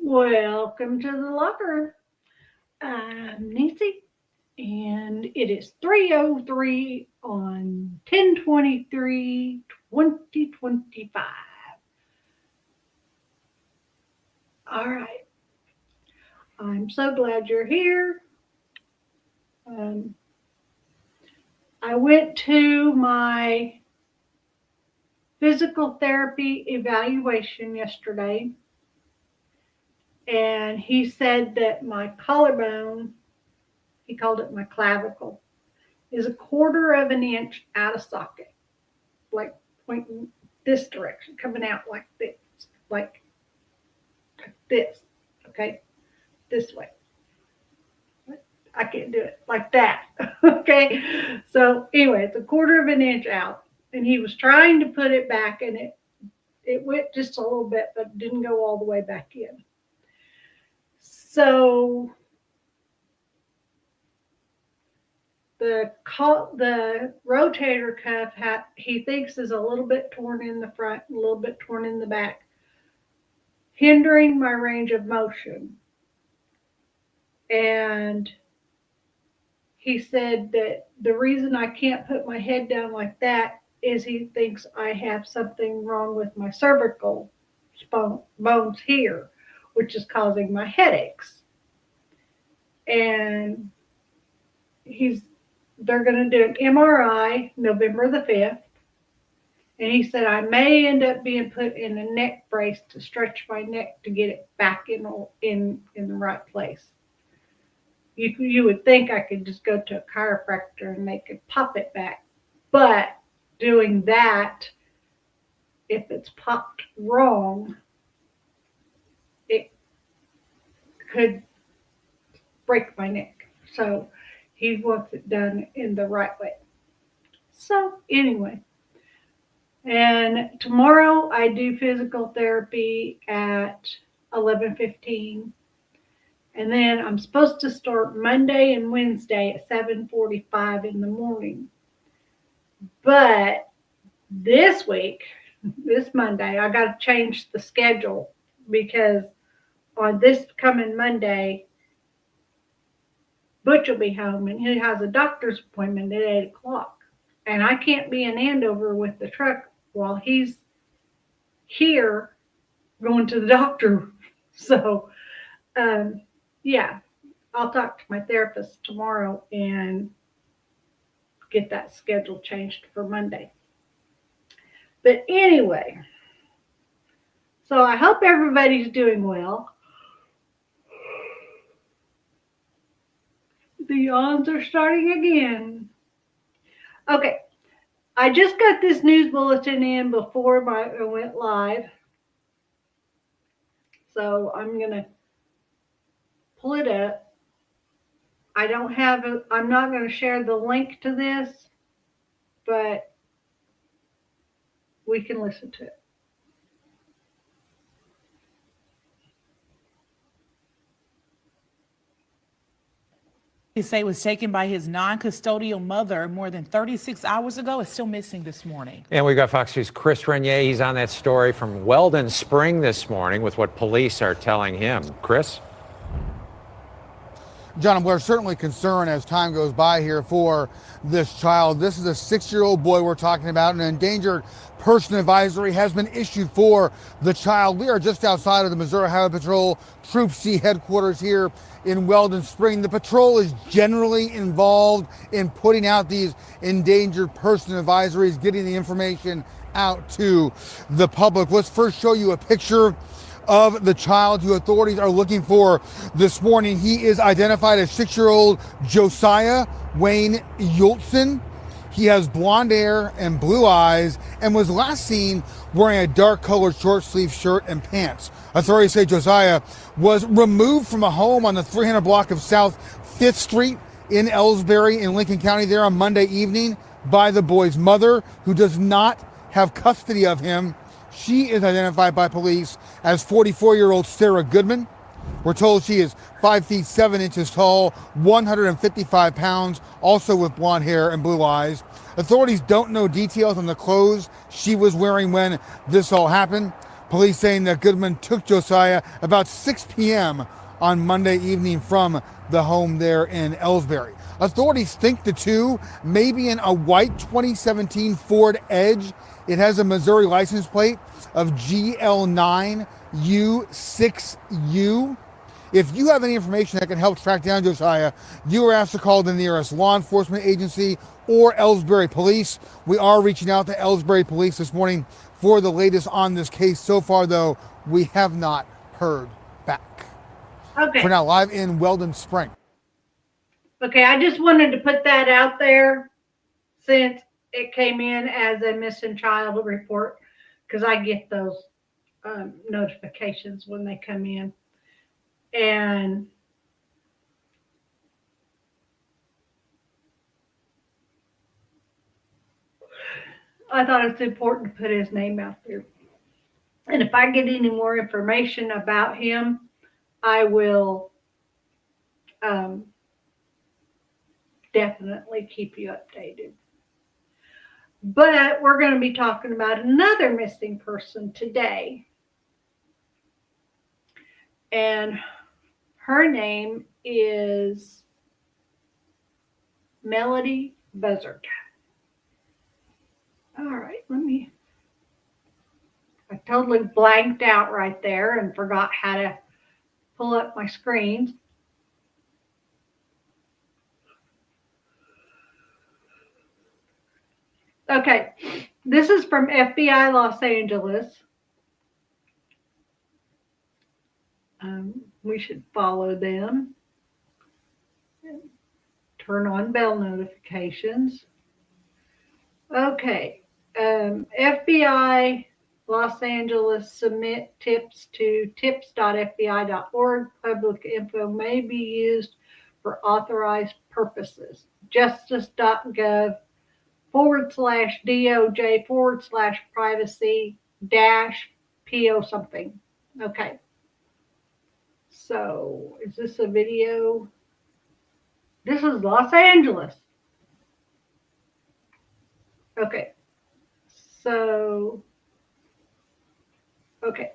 Welcome to the locker. I'm Nancy, and it is 3:03 on 10/23/2025. All right, I'm so glad you're here. Um, I went to my physical therapy evaluation yesterday, and he said that my collarbone, he called it my clavicle, is a quarter of an inch out of socket, like pointing this direction, coming out like this, okay, this way. I can't do it like that, okay. So anyway, it's a quarter of an inch out, and he was trying to put it back, and it went just a little bit, but didn't go all the way back in. So the rotator cuff he thinks is a little bit torn in the front, a little bit torn in the back, hindering my range of motion. And he said that the reason I can't put my head down like that is he thinks I have something wrong with my cervical bones here, which is causing my headaches. And they're going to do an MRI November the 5th. And he said I may end up being put in a neck brace to stretch my neck to get it back in the right place. You would think I could just go to a chiropractor and they could pop it back. But doing that, if it's popped wrong, it could break my neck. So he wants it done in the right way. So anyway, and tomorrow I do physical therapy at 11:15. And then I'm supposed to start Monday and Wednesday at 7:45 in the morning. But this week, this Monday, I got to change the schedule because on this coming Monday, Butch will be home and he has a doctor's appointment at 8 o'clock. And I can't be in Andover with the truck while he's here going to the doctor. So, yeah, I'll talk to my therapist tomorrow and get that schedule changed for Monday. But anyway, so I hope everybody's doing well. The yawns are starting again. Okay, I just got this news bulletin in before I went live. So I'm going to pull it up. I'm not going to share the link to this, but we can listen to it. He say was taken by his non-custodial mother more than 36 hours ago is still missing this morning. And we've got Fox News' Chris Renier. He's on that story from Weldon Spring this morning with what police are telling him. Chris? John, we're certainly concerned as time goes by here for this child. This is a 6-year-old boy we're talking about. An endangered person advisory has been issued for the child. We are just outside of the Missouri Highway Patrol Troop C headquarters here in Weldon Spring. The patrol is generally involved in putting out these endangered person advisories, getting the information out to the public. Let's first show you a picture of the child who authorities are looking for this morning. He is identified as 6-year-old Josiah Wayne Yultson. He has blonde hair and blue eyes and was last seen wearing a dark colored short sleeve shirt and pants. Authorities say Josiah was removed from a home on the 300 block of South 5th Street in Ellsbury in Lincoln County there on Monday evening by the boy's mother, who does not have custody of him. She is identified by police as 44-year-old Sarah Goodman. We're told she is 5 feet 7 inches tall, 155 pounds, also with blonde hair and blue eyes. Authorities don't know details on the clothes she was wearing when this all happened. Police saying that Goodman took Josiah about 6 p.m. on Monday evening from the home there in Ellsbury. Authorities think the two may be in a white 2017 Ford Edge. It has a Missouri license plate of GL9U6U. If you have any information that can help track down Josiah, you are asked to call the nearest law enforcement agency or Ellsbury Police. We are reaching out to Ellsbury Police this morning for the latest on this case. So far, though, we have not heard back. Okay. For now, live in Weldon Spring. Okay, I just wanted to put that out there since it came in as a missing child report, because I get those notifications when they come in. And I thought it's important to put his name out there. And if I get any more information about him, I will definitely keep you updated. But we're going to be talking about another missing person today. And her name is Melody Buzzard. All right, I totally blanked out right there and forgot how to pull up my screens. Okay, this is from FBI Los Angeles. We should follow them. Turn on bell notifications. Okay, FBI Los Angeles submit tips to tips.fbi.org. Public info may be used for authorized purposes. Justice.gov/DOJ/privacy -PO something. Okay. So is this a video? This is Los Angeles. Okay. So, okay.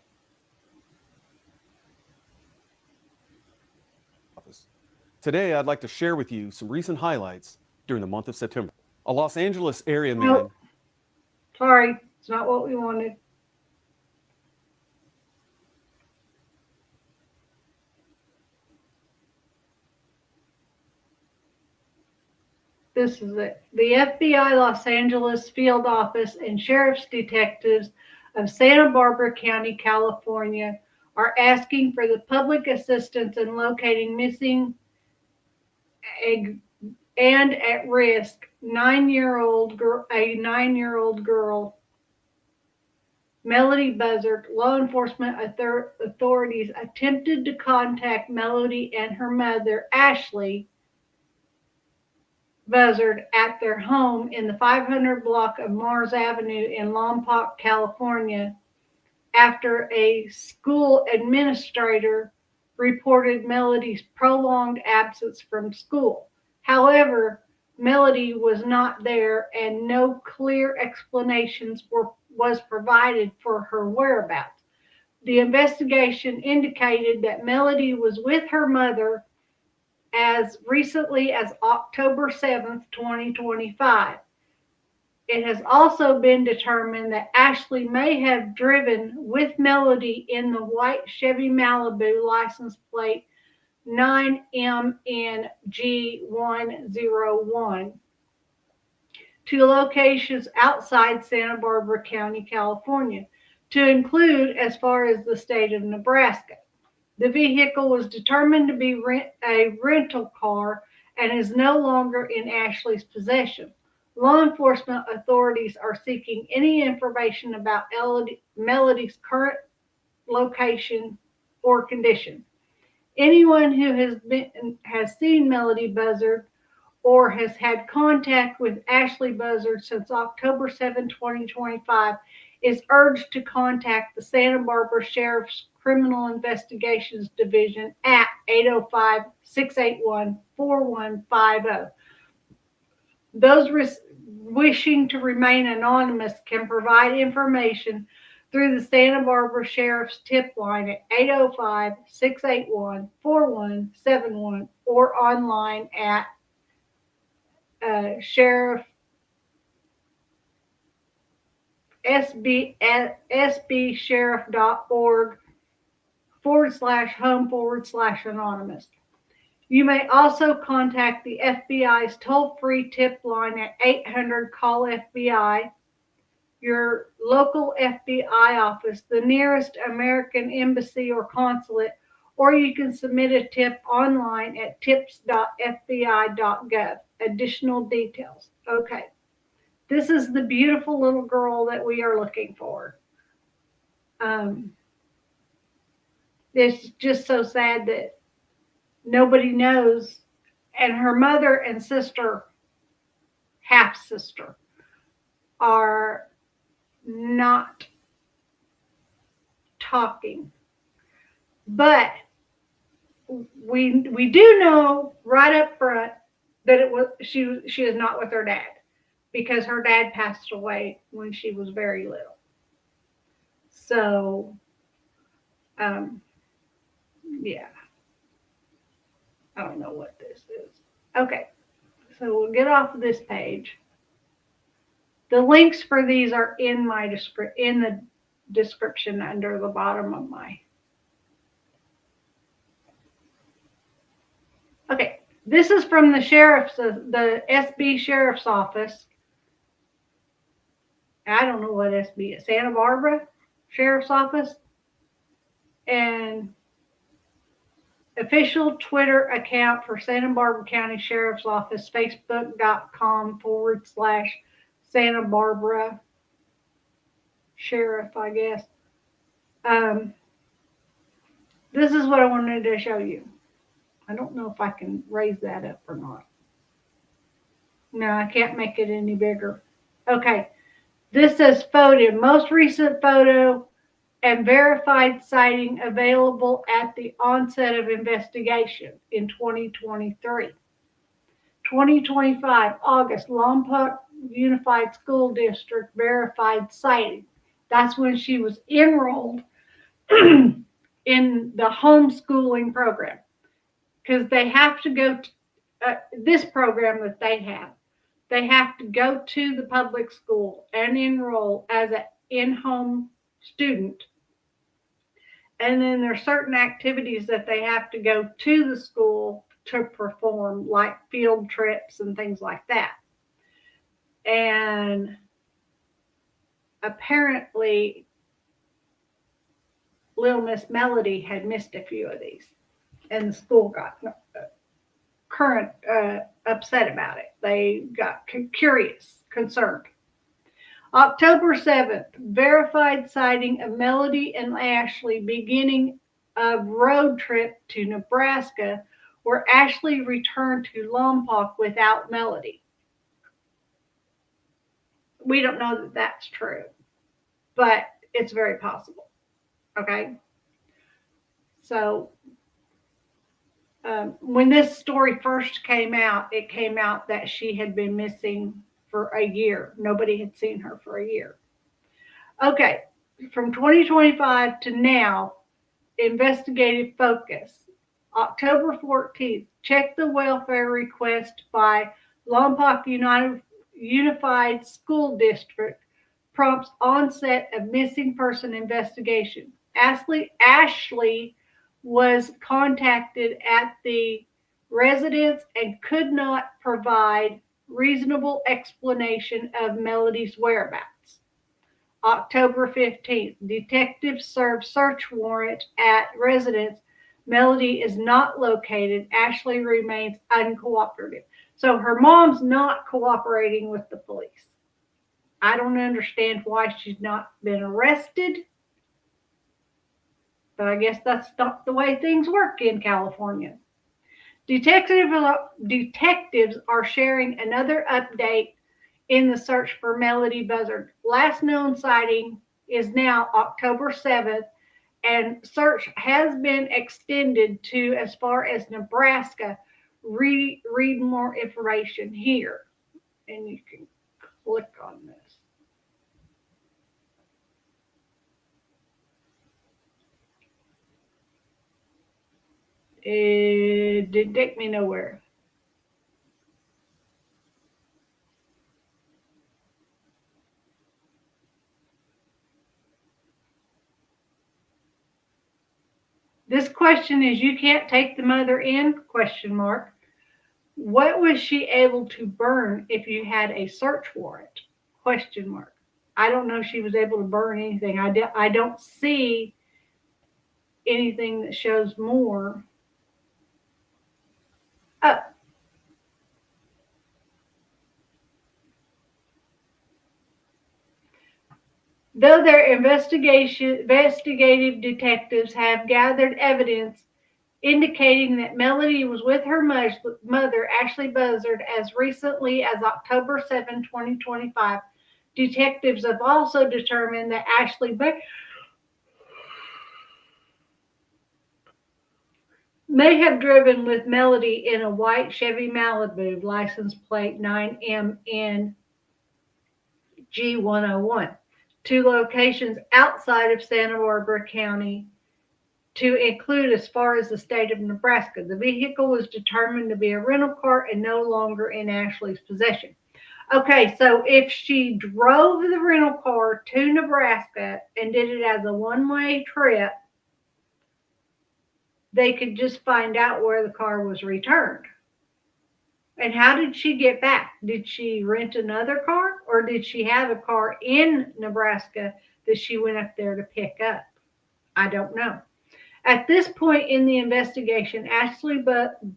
Today, I'd like to share with you some recent highlights during the month of September. A Los Angeles area man. Nope. Sorry, it's not what we wanted. This is it. The FBI Los Angeles field office and sheriff's detectives of Santa Barbara County, California, are asking for the public assistance in locating missing and at risk 9-year-old girl, Melody Buzzard. Law enforcement authorities attempted to contact Melody and her mother, Ashley Buzzard, at their home in the 500 block of Mars Avenue in Lompoc, California, after a school administrator reported Melody's prolonged absence from school. However, Melody was not there and no clear explanations was provided for her whereabouts. The investigation indicated that Melody was with her mother as recently as October 7th, 2025. It has also been determined that Ashley may have driven with Melody in the white Chevy Malibu license plate 9MNG101 to locations outside Santa Barbara County, California, to include as far as the state of Nebraska. The vehicle was determined to be a rental car and is no longer in Ashley's possession. Law enforcement authorities are seeking any information about Melody's current location or condition. Anyone who has seen Melody Buzzard or has had contact with Ashley Buzzard since October 7, 2025 is urged to contact the Santa Barbara Sheriff's Criminal Investigations Division at 805-681-4150. Those wishing to remain anonymous can provide information through the Santa Barbara Sheriff's tip line at 805-681-4171 or online at sbsheriff.org/home/anonymous. You may also contact the FBI's toll-free tip line at 800-CALL-FBI, your local FBI office, the nearest American embassy or consulate, or you can submit a tip online at tips.fbi.gov. Additional details. Okay. This is the beautiful little girl that we are looking for. It's just so sad that nobody knows, and her mother and sister, half sister, are not talking. But we do know right up front that she is not with her dad, because her dad passed away when she was very little. So, yeah. I don't know what this is. Okay, so we'll get off of this page. The links for these are in the description under the bottom of my. Okay, this is from the SB Sheriff's Office. I don't know what SB is. Santa Barbara Sheriff's Office. And official Twitter account for Santa Barbara County Sheriff's Office, facebook.com/Santa Barbara sheriff, I guess. This is what I wanted to show you. I don't know if I can raise that up or not. No, I can't make it any bigger. Okay. This says photo, most recent photo and verified sighting available at the onset of investigation in 2023. 2025, August, Lompoc Unified School District verified sighting. That's when she was enrolled in the homeschooling program, because they have to go to this program that they have to go to the public school and enroll as an in-home student. And then there's certain activities that they have to go to the school to perform, like field trips and things like that. And apparently, little Miss Melody had missed a few of these, and the school got upset about it. They got curious, concerned. October 7th, verified sighting of Melody and Ashley beginning a road trip to Nebraska, where Ashley returned to Lompoc without Melody. We don't know that that's true, but it's very possible. Okay? So, when this story first came out, it came out that she had been missing for a year. Nobody had seen her for a year. Okay, from 2025 to now, investigative focus. October 14th, check the welfare request by Lompoc Unified School District prompts onset of missing person investigation. Ashley was contacted at the residence and could not provide reasonable explanation of Melody's whereabouts. October 15th, detectives served search warrant at residence. Melody is not located. Ashley remains uncooperative. So her mom's not cooperating with the police. I don't understand why she's not been arrested, but I guess that's not the way things work in California. Detectives are sharing another update in the search for Melody Buzzard. Last known sighting is now October 7th, and search has been extended to as far as Nebraska. Read more information here, and you can click on this. It didn't take me nowhere. This question is, you can't take the mother in? ? What was she able to burn if you had a search warrant? ? I don't know if she was able to burn anything. I don't see anything that shows more. Oh. Though their investigative detectives have gathered evidence indicating that Melody was with her mother, Ashley Buzzard, as recently as October 7, 2025, detectives have also determined that Ashley may have driven with Melody in a white Chevy Malibu, license plate 9MNG101, to locations outside of Santa Barbara County, to include as far as the state of Nebraska. The vehicle was determined to be a rental car and no longer in Ashley's possession. Okay, so if she drove the rental car to Nebraska and did it as a one-way trip, they could just find out where the car was returned. And how did she get back? Did she rent another car, or did she have a car in Nebraska that she went up there to pick up? I don't know. At this point in the investigation, Ashley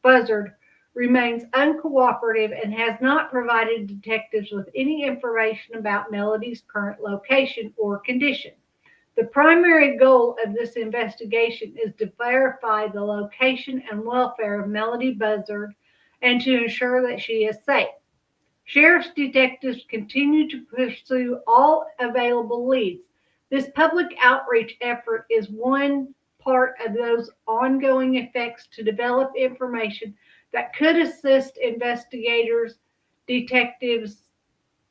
Buzzard remains uncooperative and has not provided detectives with any information about Melody's current location or condition. The primary goal of this investigation is to verify the location and welfare of Melody Buzzard and to ensure that she is safe. Sheriff's detectives continue to pursue all available leads. This public outreach effort is one part of those ongoing efforts to develop information that could assist investigators. Detectives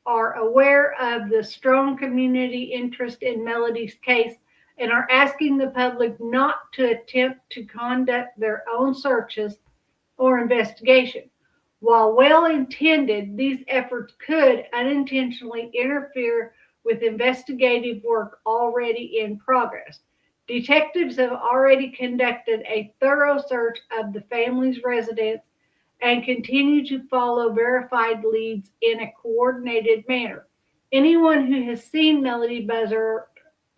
are aware of the strong community interest in Melody's case and are asking the public not to attempt to conduct their own searches or investigation. While well intended, these efforts could unintentionally interfere with investigative work already in progress. Detectives have already conducted a thorough search of the family's residence and continue to follow verified leads in a coordinated manner. Anyone who has seen Melody Buzzard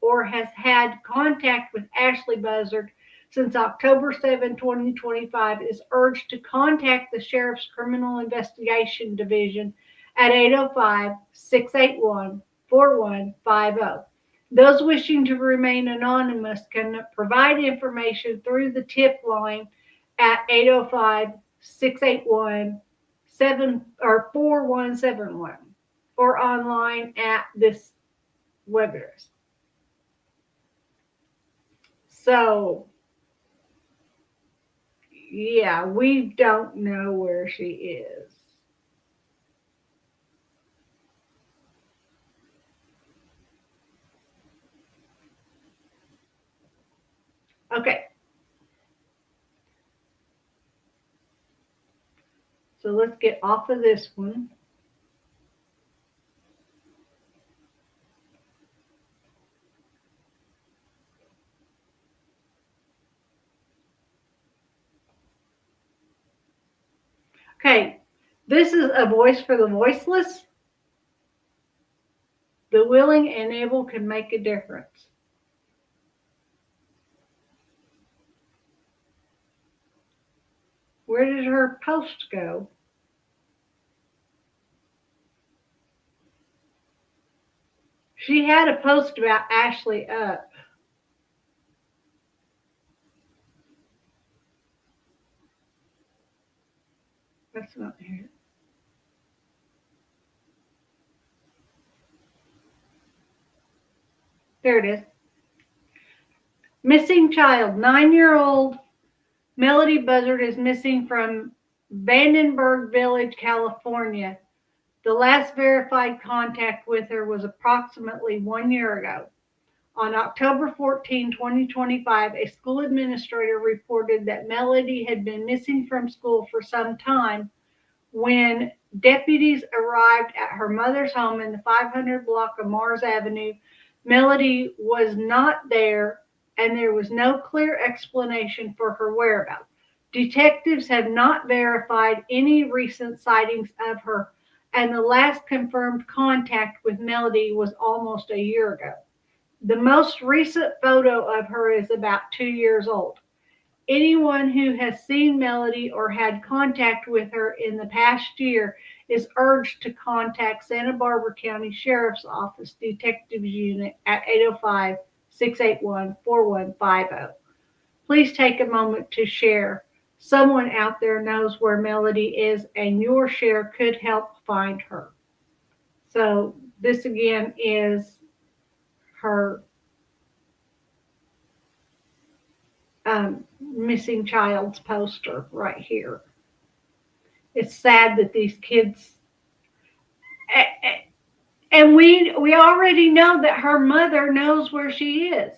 or has had contact with Ashley Buzzard since October 7, 2025 is urged to contact the Sheriff's Criminal Investigation Division at 805-681-4150. Those wishing to remain anonymous can provide information through the tip line at 805-681-4171 or online at this web address. So, yeah, we don't know where she is. Okay. So let's get off of this one. Okay, this is a voice for the voiceless. The willing and able can make a difference. Where did her post go? She had a post about Ashley up. That's not here. There it is. Missing child. 9-year-old Melody Buzzard is missing from Vandenberg Village, California. The last verified contact with her was approximately 1 year ago. On October 14, 2025, a school administrator reported that Melody had been missing from school for some time. When deputies arrived at her mother's home in the 500 block of Mars Avenue, Melody was not there and there was no clear explanation for her whereabouts. Detectives have not verified any recent sightings of her, and the last confirmed contact with Melody was almost a year ago. The most recent photo of her is about 2 years old. Anyone who has seen Melody or had contact with her in the past year is urged to contact Santa Barbara County Sheriff's Office Detectives Unit at 805-681-4150. Please take a moment to share. Someone out there knows where Melody is, and your share could help find her. So this again is her missing child's poster right here. It's sad that these kids, and we already know that her mother knows where she is.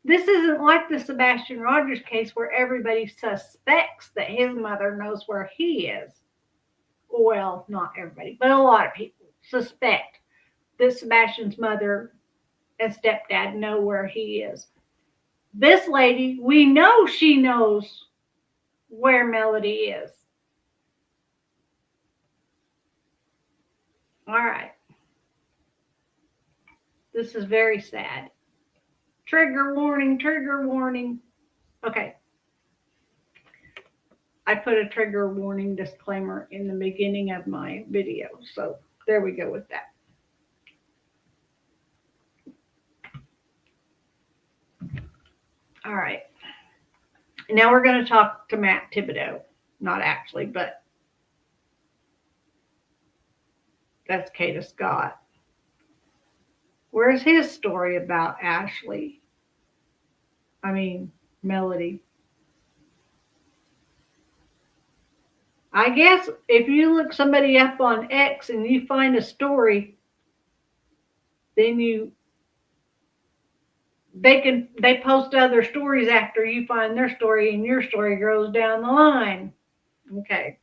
This isn't like the Sebastian Rogers case where everybody suspects that his mother knows where he is. Well, not everybody, but a lot of people suspect that Sebastian's mother and stepdad know where he is. This lady, we know she knows where Melody is. All right. This is very sad. Trigger warning, trigger warning. Okay. I put a trigger warning disclaimer in the beginning of my video. So there we go with that. All right. Now we're going to talk to Matt Thibodeau. Not actually, but that's Kata Scott. Where's his story about Ashley? Melody. I guess if you look somebody up on X and you find a story, then they post other stories after you find their story, and your story goes down the line. Okay.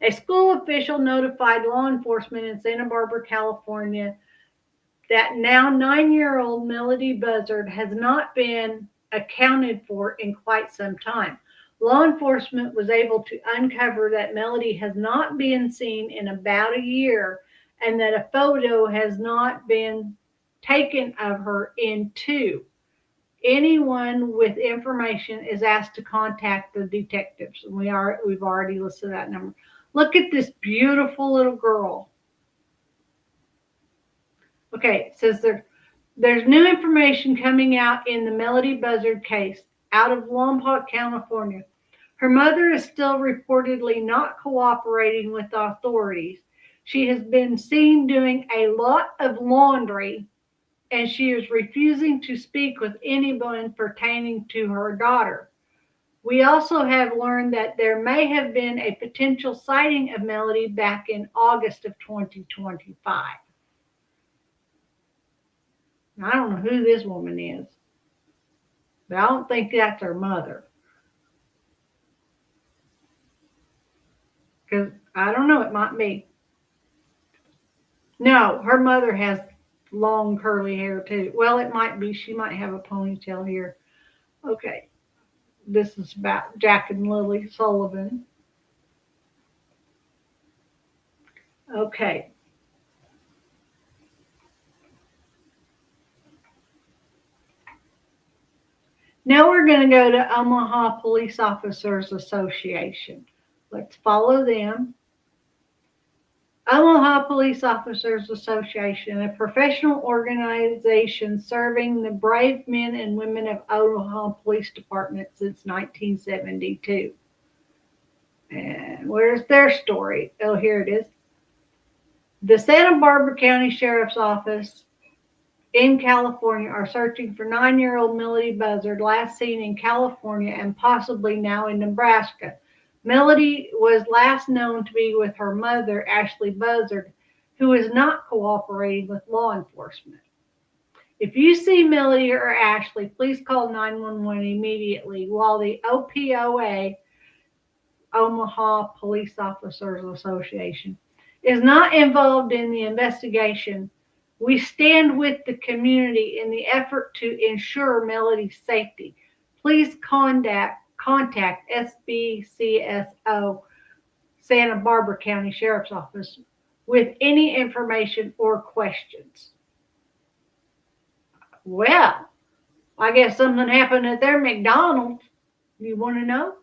A school official notified law enforcement in Santa Barbara, California, that now 9-year-old Melody Buzzard has not been accounted for in quite some time. Law enforcement was able to uncover that Melody has not been seen in about a year, and that a photo has not been taken of her in 2. Anyone with information is asked to contact the detectives, and we've already listed that number. Look at this beautiful little girl. Okay, it says there's new information coming out in the Melody Buzzard case out of Lompoc, California. Her mother is still reportedly not cooperating with authorities. She has been seen doing a lot of laundry, and she is refusing to speak with anyone pertaining to her daughter. We also have learned that there may have been a potential sighting of Melody back in August of 2025. I don't know who this woman is, but I don't think that's her mother. Because I don't know, it might be. No, her mother has long curly hair too. Well, it might be. She might have a ponytail here. Okay. This is about Jack and Lily Sullivan. Okay. Now we're going to go to Omaha Police Officers Association. Let's follow them. Omaha Police Officers Association, a professional organization serving the brave men and women of Omaha Police Department since 1972. And where's their story? Oh, here it is. The Santa Barbara County Sheriff's Office in California are searching for 9-year-old Melody Buzzard, last seen in California and possibly now in Nebraska. Melody was last known to be with her mother, Ashley Buzzard, who is not cooperating with law enforcement. If you see Melody or Ashley, please call 911 immediately, while the OPOA, Omaha Police Officers Association, is not involved in the investigation. We stand with the community in the effort to ensure Melody's safety. Please contact SBCSO, Santa Barbara County Sheriff's Office, with any information or questions. Well, I guess something happened at their McDonald's. You want to know?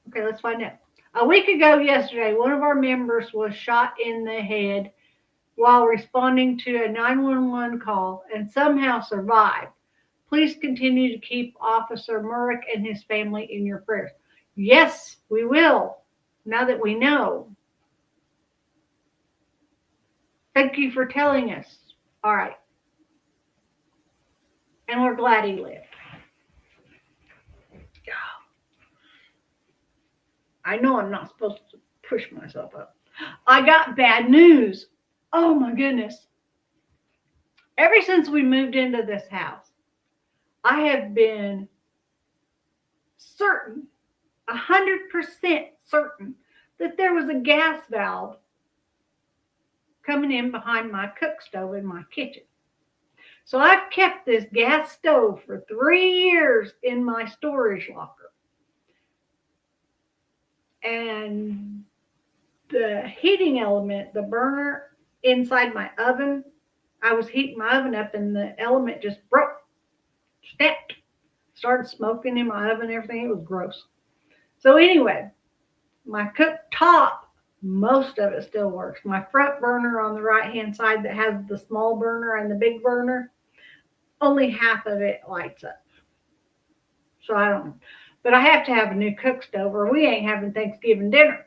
Okay, let's find out. A week ago yesterday, one of our members was shot in the head while responding to a 911 call and somehow survived. Please continue to keep Officer Murick and his family in your prayers. Yes, we will, now that we know. Thank you for telling us. All right. And we're glad he lived. I know I'm not supposed to push myself up. I got bad news. Oh my goodness. Ever since we moved into this house, I have been certain, 100% certain, that there was a gas valve coming in behind my cook stove in my kitchen. So I've kept this gas stove for 3 years in my storage locker. And the heating element, the burner inside my oven, I was heating my oven up and the element just broke, snapped, started smoking in my oven and everything. It was gross. So anyway, my cooktop, most of it still works. My front burner on the right-hand side that has the small burner and the big burner, only half of it lights up. So I don't know. But I have to have a new cook stove or we ain't having Thanksgiving dinner.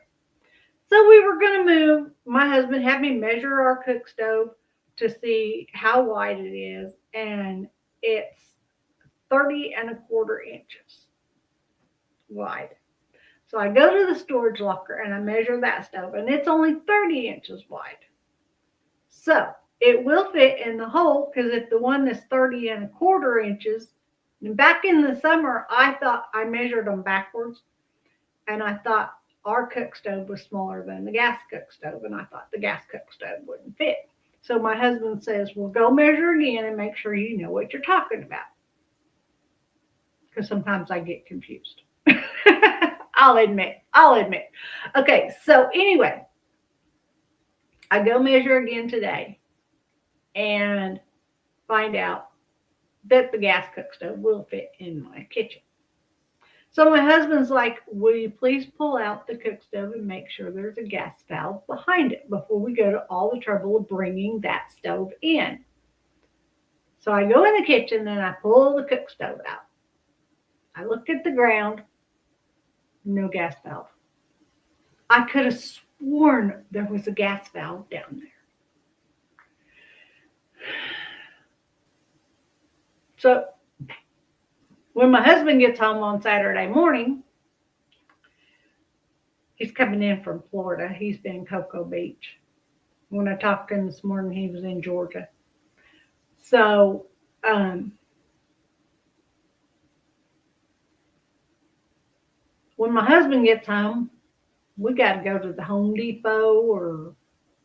So we were going to move. My husband had me measure our cook stove to see how wide it is. And it's 30¼ inches wide. So I go to the storage locker and I measure that stove and it's only 30 inches wide. So it will fit in the hole because if the one that's 30¼ inches, and back in the summer, I thought I measured them backwards and I thought our cook stove was smaller than the gas cook stove. And I thought the gas cook stove wouldn't fit. So my husband says, well, go measure again and make sure you know what you're talking about. Because sometimes I get confused. I'll admit. Okay, so anyway, I go measure again today and find out that the gas cook stove will fit in my kitchen. So my husband's like, will you please pull out the cook stove and make sure there's a gas valve behind it before we go to all the trouble of bringing that stove in. So I go in the kitchen and I pull the cook stove out. I look at the ground, no gas valve. I could have sworn there was a gas valve down there. So when my husband gets home on Saturday morning, he's coming in from Florida. He's been in Cocoa Beach. When I talked to him this morning, he was in Georgia. So, when my husband gets home, we got to go to the Home Depot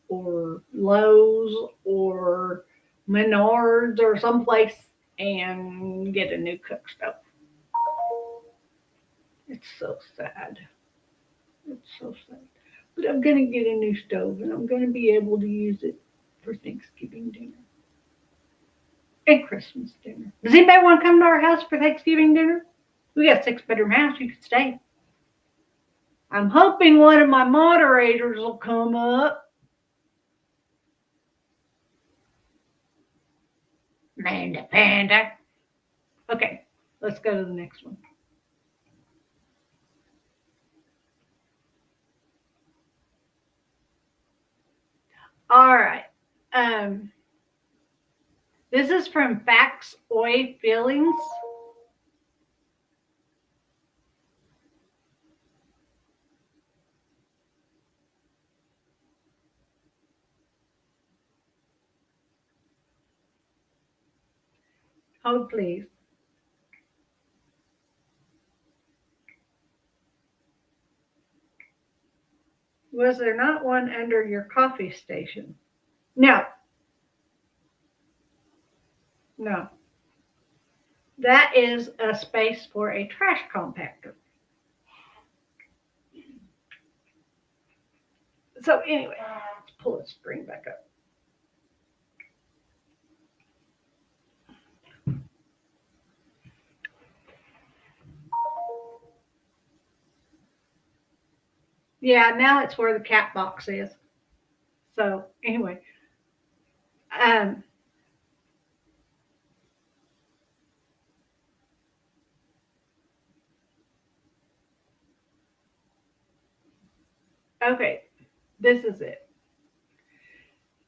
or Lowe's or Menards or someplace and get a new cook stove. It's so sad. It's so sad. But I'm going to get a new stove and I'm going to be able to use it for Thanksgiving dinner and Christmas dinner. Does anybody want to come to our house for Thanksgiving dinner? We got a 6-bedroom house. You could stay. I'm hoping one of my moderators will come up. Amanda Panda. Okay, let's go to the next one. All right. This is from Facts Oi Feelings. Hold, please. Was there not one under your coffee station? No. No. That is a space for a trash compactor. So anyway, let's pull the screen back up. Yeah, now it's where the cat box is. So anyway, okay, this is it.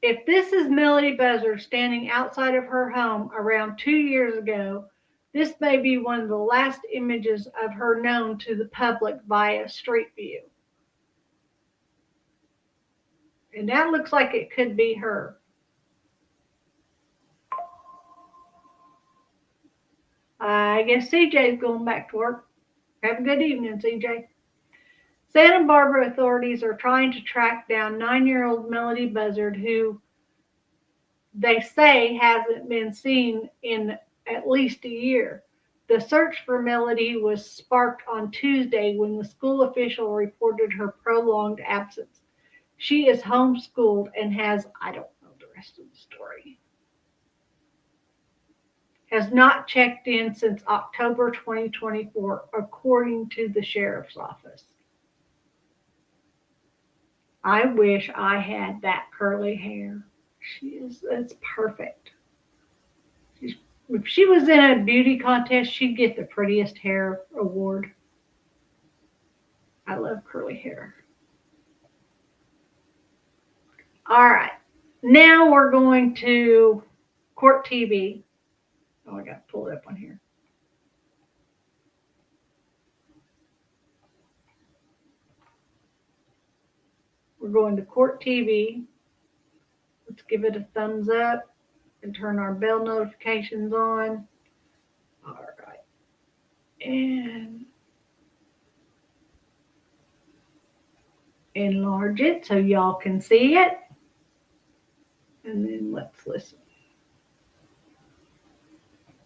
If this is Melody Buzzard standing outside of her home around 2 years ago, this may be one of the last images of her known to the public via Street View. And that looks like it could be her. I guess CJ's going back to work. Have a good evening, CJ. Santa Barbara authorities are trying to track down 9-year-old Melody Buzzard, who they say hasn't been seen in at least a year. The search for Melody was sparked on Tuesday when the school official reported her prolonged absence. She is homeschooled and has, I don't know the rest of the story, has not checked in since October 2024, according to the sheriff's office. I wish I had that curly hair. It's perfect. If she was in a beauty contest, she'd get the prettiest hair award. I love curly hair. All right. Now we're going to court TV. Oh, I got to pull it up on here. We're going to court TV. Let's give it a thumbs up and turn our bell notifications on. All right. And enlarge it so y'all can see it. And then let's listen.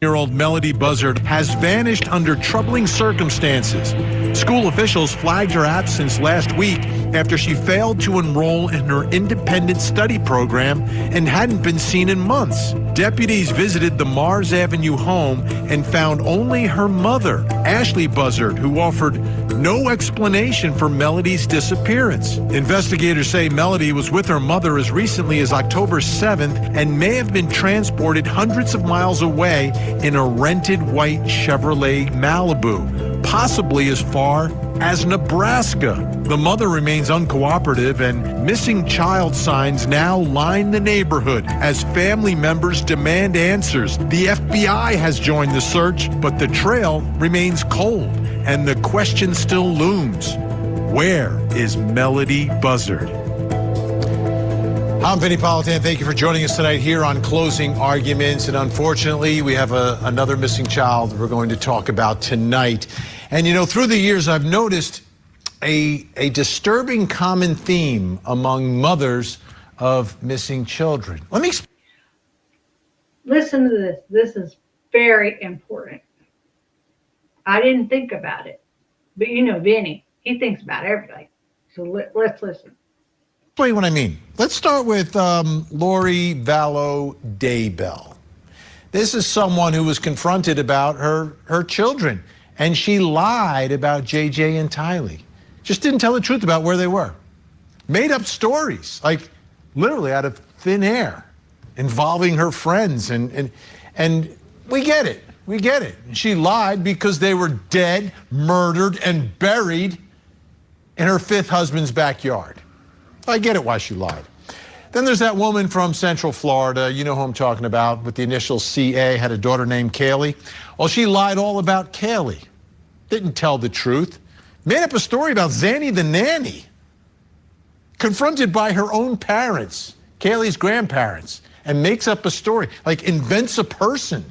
Year-old Melody Buzzard has vanished under troubling circumstances. School officials flagged her absence last week after she failed to enroll in her independent study program and hadn't been seen in months. Deputies visited the Mars Avenue home and found only her mother, Ashley Buzzard, who offered no explanation for Melody's disappearance. Investigators say Melody was with her mother as recently as October 7th and may have been transported hundreds of miles away in a rented white Chevrolet Malibu, possibly as far as Nebraska. The mother remains uncooperative, and missing child signs now line the neighborhood as family members demand answers. The FBI has joined the search, but the trail remains cold, and the question still looms. Where is Melody Buzzard? I'm Vinny Politan. Thank you for joining us tonight here on Closing Arguments. And unfortunately, we have another missing child we're going to talk about tonight. And you know, through the years, I've noticed a disturbing common theme among mothers of missing children. Let me explain. Listen to this. This is very important. I didn't think about it, but you know, Vinny, he thinks about everything. So let's listen. Explain what I mean. Let's start with Lori Vallow Daybell. This is someone who was confronted about her children, and she lied about JJ and Tylee. Just didn't tell the truth about where they were. Made up stories, like literally out of thin air, involving her friends, and we get it. We get it. She lied because they were dead, murdered, and buried in her fifth husband's backyard. I get it why she lied. Then there's that woman from Central Florida, you know who I'm talking about, with the initials CA, had a daughter named Kaylee. Well, she lied all about Kaylee. Didn't tell the truth. Made up a story about Zanny the nanny. Confronted by her own parents, Kaylee's grandparents, and makes up a story, like invents a person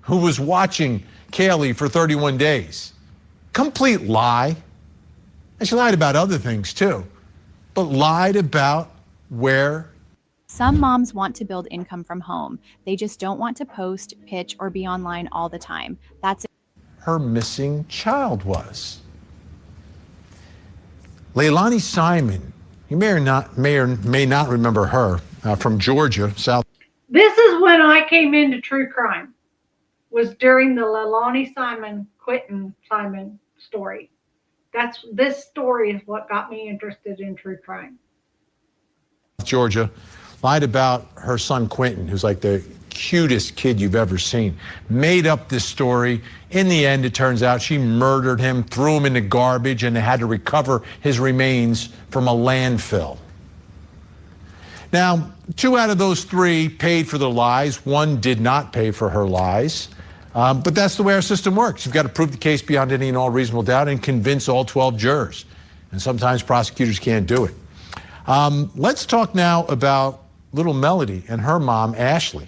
who was watching Kaylee for 31 days. Complete lie. And she lied about other things too, but lied about where. Some moms want to build income from home. They just don't want to post, pitch, or be online all the time. That's her missing child was. Leilani Simon, you may or may not remember her, from Georgia, South. This is when I came into true crime, was during the Leilani Quentin Simon story. This story is what got me interested in true crime. Georgia, lied about her son Quentin, who's like the cutest kid you've ever seen. Made up this story. In the end, it turns out she murdered him, threw him in the garbage, and they had to recover his remains from a landfill. Now, 2 out of those 3 paid for their lies. 1 did not pay for her lies. But that's the way our system works. You've got to prove the case beyond any and all reasonable doubt and convince all 12 jurors. And sometimes prosecutors can't do it. Let's talk now about little Melody and her mom, Ashley.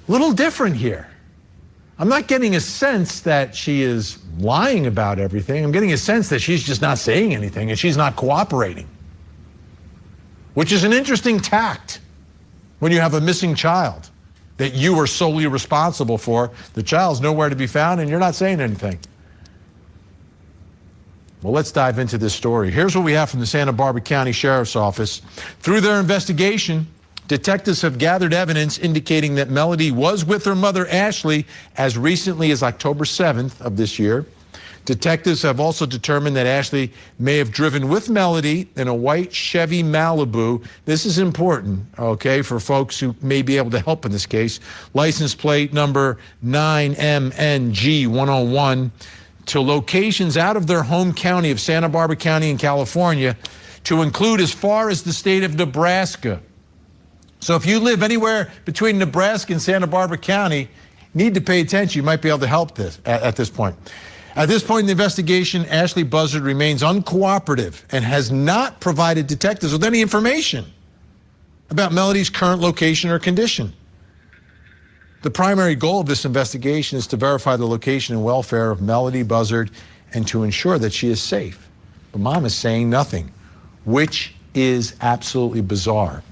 Little different here. I'm not getting a sense that she is lying about everything. I'm getting a sense that she's just not saying anything and she's not cooperating, which is an interesting tact when you have a missing child that you are solely responsible for. The child's nowhere to be found and you're not saying anything. Well, let's dive into this story. Here's what we have from the Santa Barbara County Sheriff's Office. Through their investigation, Detectives have gathered evidence indicating that Melody was with her mother, Ashley, as recently as October 7th of this year. Detectives have also determined that Ashley may have driven with Melody in a white Chevy Malibu. This is important, okay, for folks who may be able to help in this case. License plate number 9MNG101 to locations out of their home county of Santa Barbara County in California, to include as far as the state of Nebraska. So if you live anywhere between Nebraska and Santa Barbara County, need to pay attention. You might be able to help this at this point. At this point in the investigation, Ashley Buzzard remains uncooperative and has not provided detectives with any information about Melody's current location or condition. The primary goal of this investigation is to verify the location and welfare of Melody Buzzard and to ensure that she is safe. But Mom is saying nothing, which is absolutely bizarre.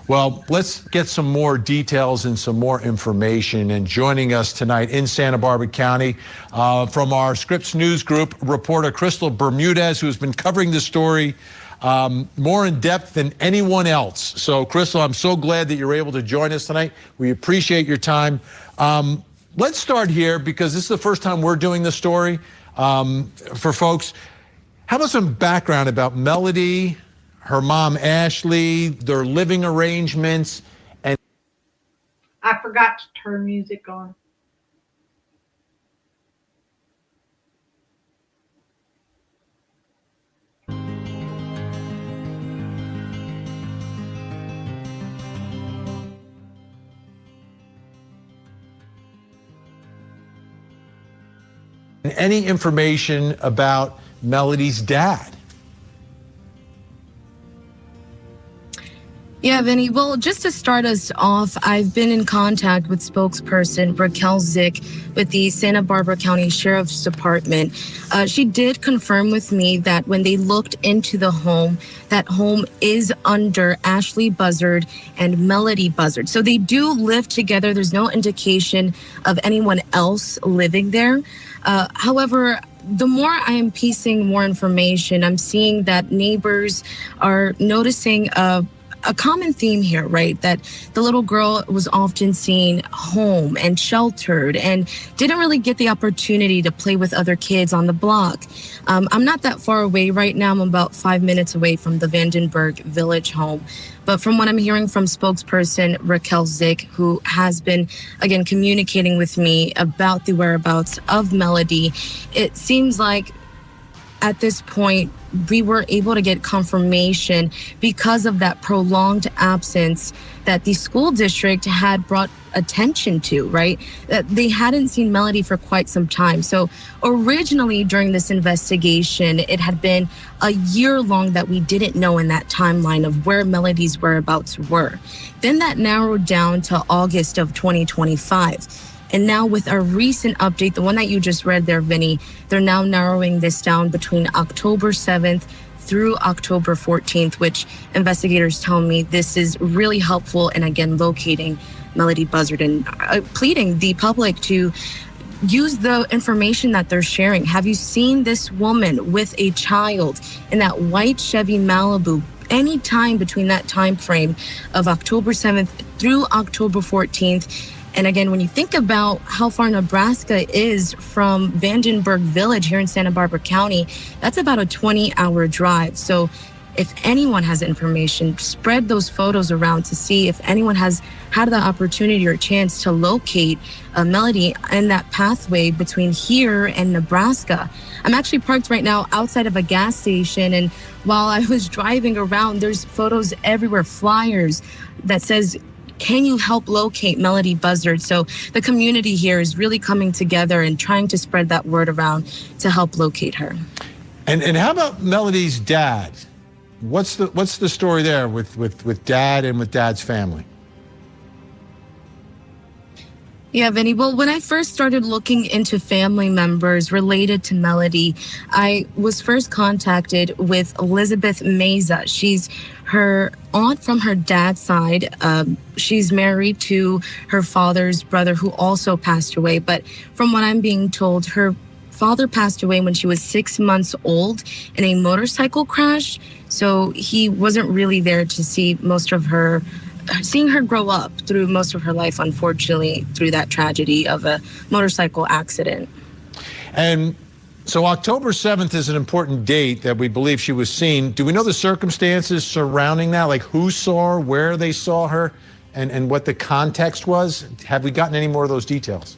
Well, let's get some more details and some more information. And joining us tonight in Santa Barbara County from our Scripps News Group, reporter Crystal Bermudez, who has been covering this story more in depth than anyone else. So, Crystal, I'm so glad that you're able to join us tonight. We appreciate your time. Let's start here because this is the first time we're doing this story for folks. How about some background about Melody, her mom, Ashley, their living arrangements, and I forgot to turn music on. any information about Melody's dad. Yeah, Vinny. Well, just to start us off, I've been in contact with spokesperson Raquel Zick with the Santa Barbara County Sheriff's Department. She did confirm with me that when they looked into the home, that home is under Ashley Buzzard and Melody Buzzard. So they do live together. There's no indication of anyone else living there. However, the more I am piecing more information, I'm seeing that neighbors are noticing a common theme here, right? That the little girl was often seen home and sheltered and didn't really get the opportunity to play with other kids on the block. I'm not that far away right now. I'm about 5 minutes away from the Vandenberg Village home. But from what I'm hearing from spokesperson Raquel Zick, who has been, again, communicating with me about the whereabouts of Melody, it seems like at this point, we were able to get confirmation because of that prolonged absence that the school district had brought attention to, right? That they hadn't seen Melody for quite some time. So originally during this investigation, it had been a year long that we didn't know in that timeline of where Melody's whereabouts were. Then that narrowed down to August of 2025. And now with our recent update, the one that you just read there, Vinny, they're now narrowing this down between October 7th through October 14th, which investigators tell me this is really helpful in, again, locating Melody Buzzard and pleading the public to use the information that they're sharing. Have you seen this woman with a child in that white Chevy Malibu any time between that time frame of October 7th through October 14th? And again, when you think about how far Nebraska is from Vandenberg Village here in Santa Barbara County, that's about a 20-hour drive. So if anyone has information, spread those photos around to see if anyone has had the opportunity or chance to locate Melody in that pathway between here and Nebraska. I'm actually parked right now outside of a gas station, and while I was driving around, there's photos everywhere, flyers that says, "Can you help locate Melody Buzzard?" So the community here is really coming together and trying to spread that word around to help locate her. And how about Melody's dad? What's the story there with dad and with dad's family? Yeah, Vinny. Well, when I first started looking into family members related to Melody, I was first contacted with Elizabeth Meza. She's her aunt from her dad's side. She's married to her father's brother, who also passed away. But from what I'm being told, her father passed away when she was 6 months old in a motorcycle crash. So he wasn't really there to see most of her seeing her grow up through most of her life, unfortunately, through that tragedy of a motorcycle accident. And so October 7th is an important date that we believe she was seen. Do we know the circumstances surrounding that? Like who saw her, where they saw her, and what the context was? Have we gotten any more of those details?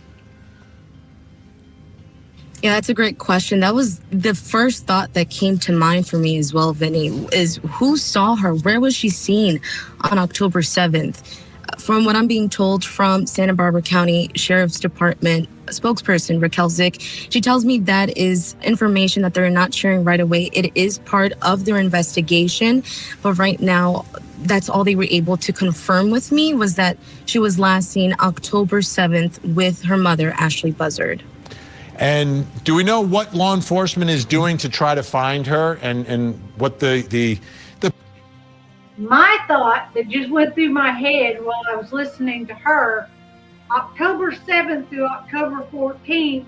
Yeah, that's a great question. That was the first thought that came to mind for me as well, Vinny, is who saw her? Where was she seen on October 7th? From what I'm being told from Santa Barbara County Sheriff's Department spokesperson, Raquel Zick, she tells me that is information that they're not sharing right away. It is part of their investigation, but right now, that's all they were able to confirm with me was that she was last seen October 7th with her mother, Ashley Buzzard. And do we know what law enforcement is doing to try to find her and what the My thought that just went through my head while I was listening to her, October 7th through October 14th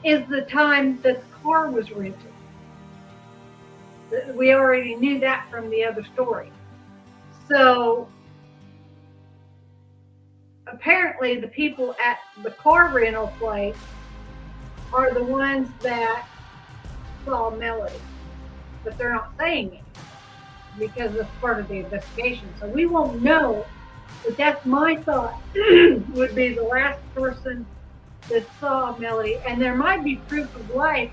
is the time that the car was rented. We already knew that from the other story. So apparently the people at the car rental place are the ones that saw Melody, but they're not saying it because it's part of the investigation. So we won't know, but that's my thought, would be the last person that saw Melody. And there might be proof of life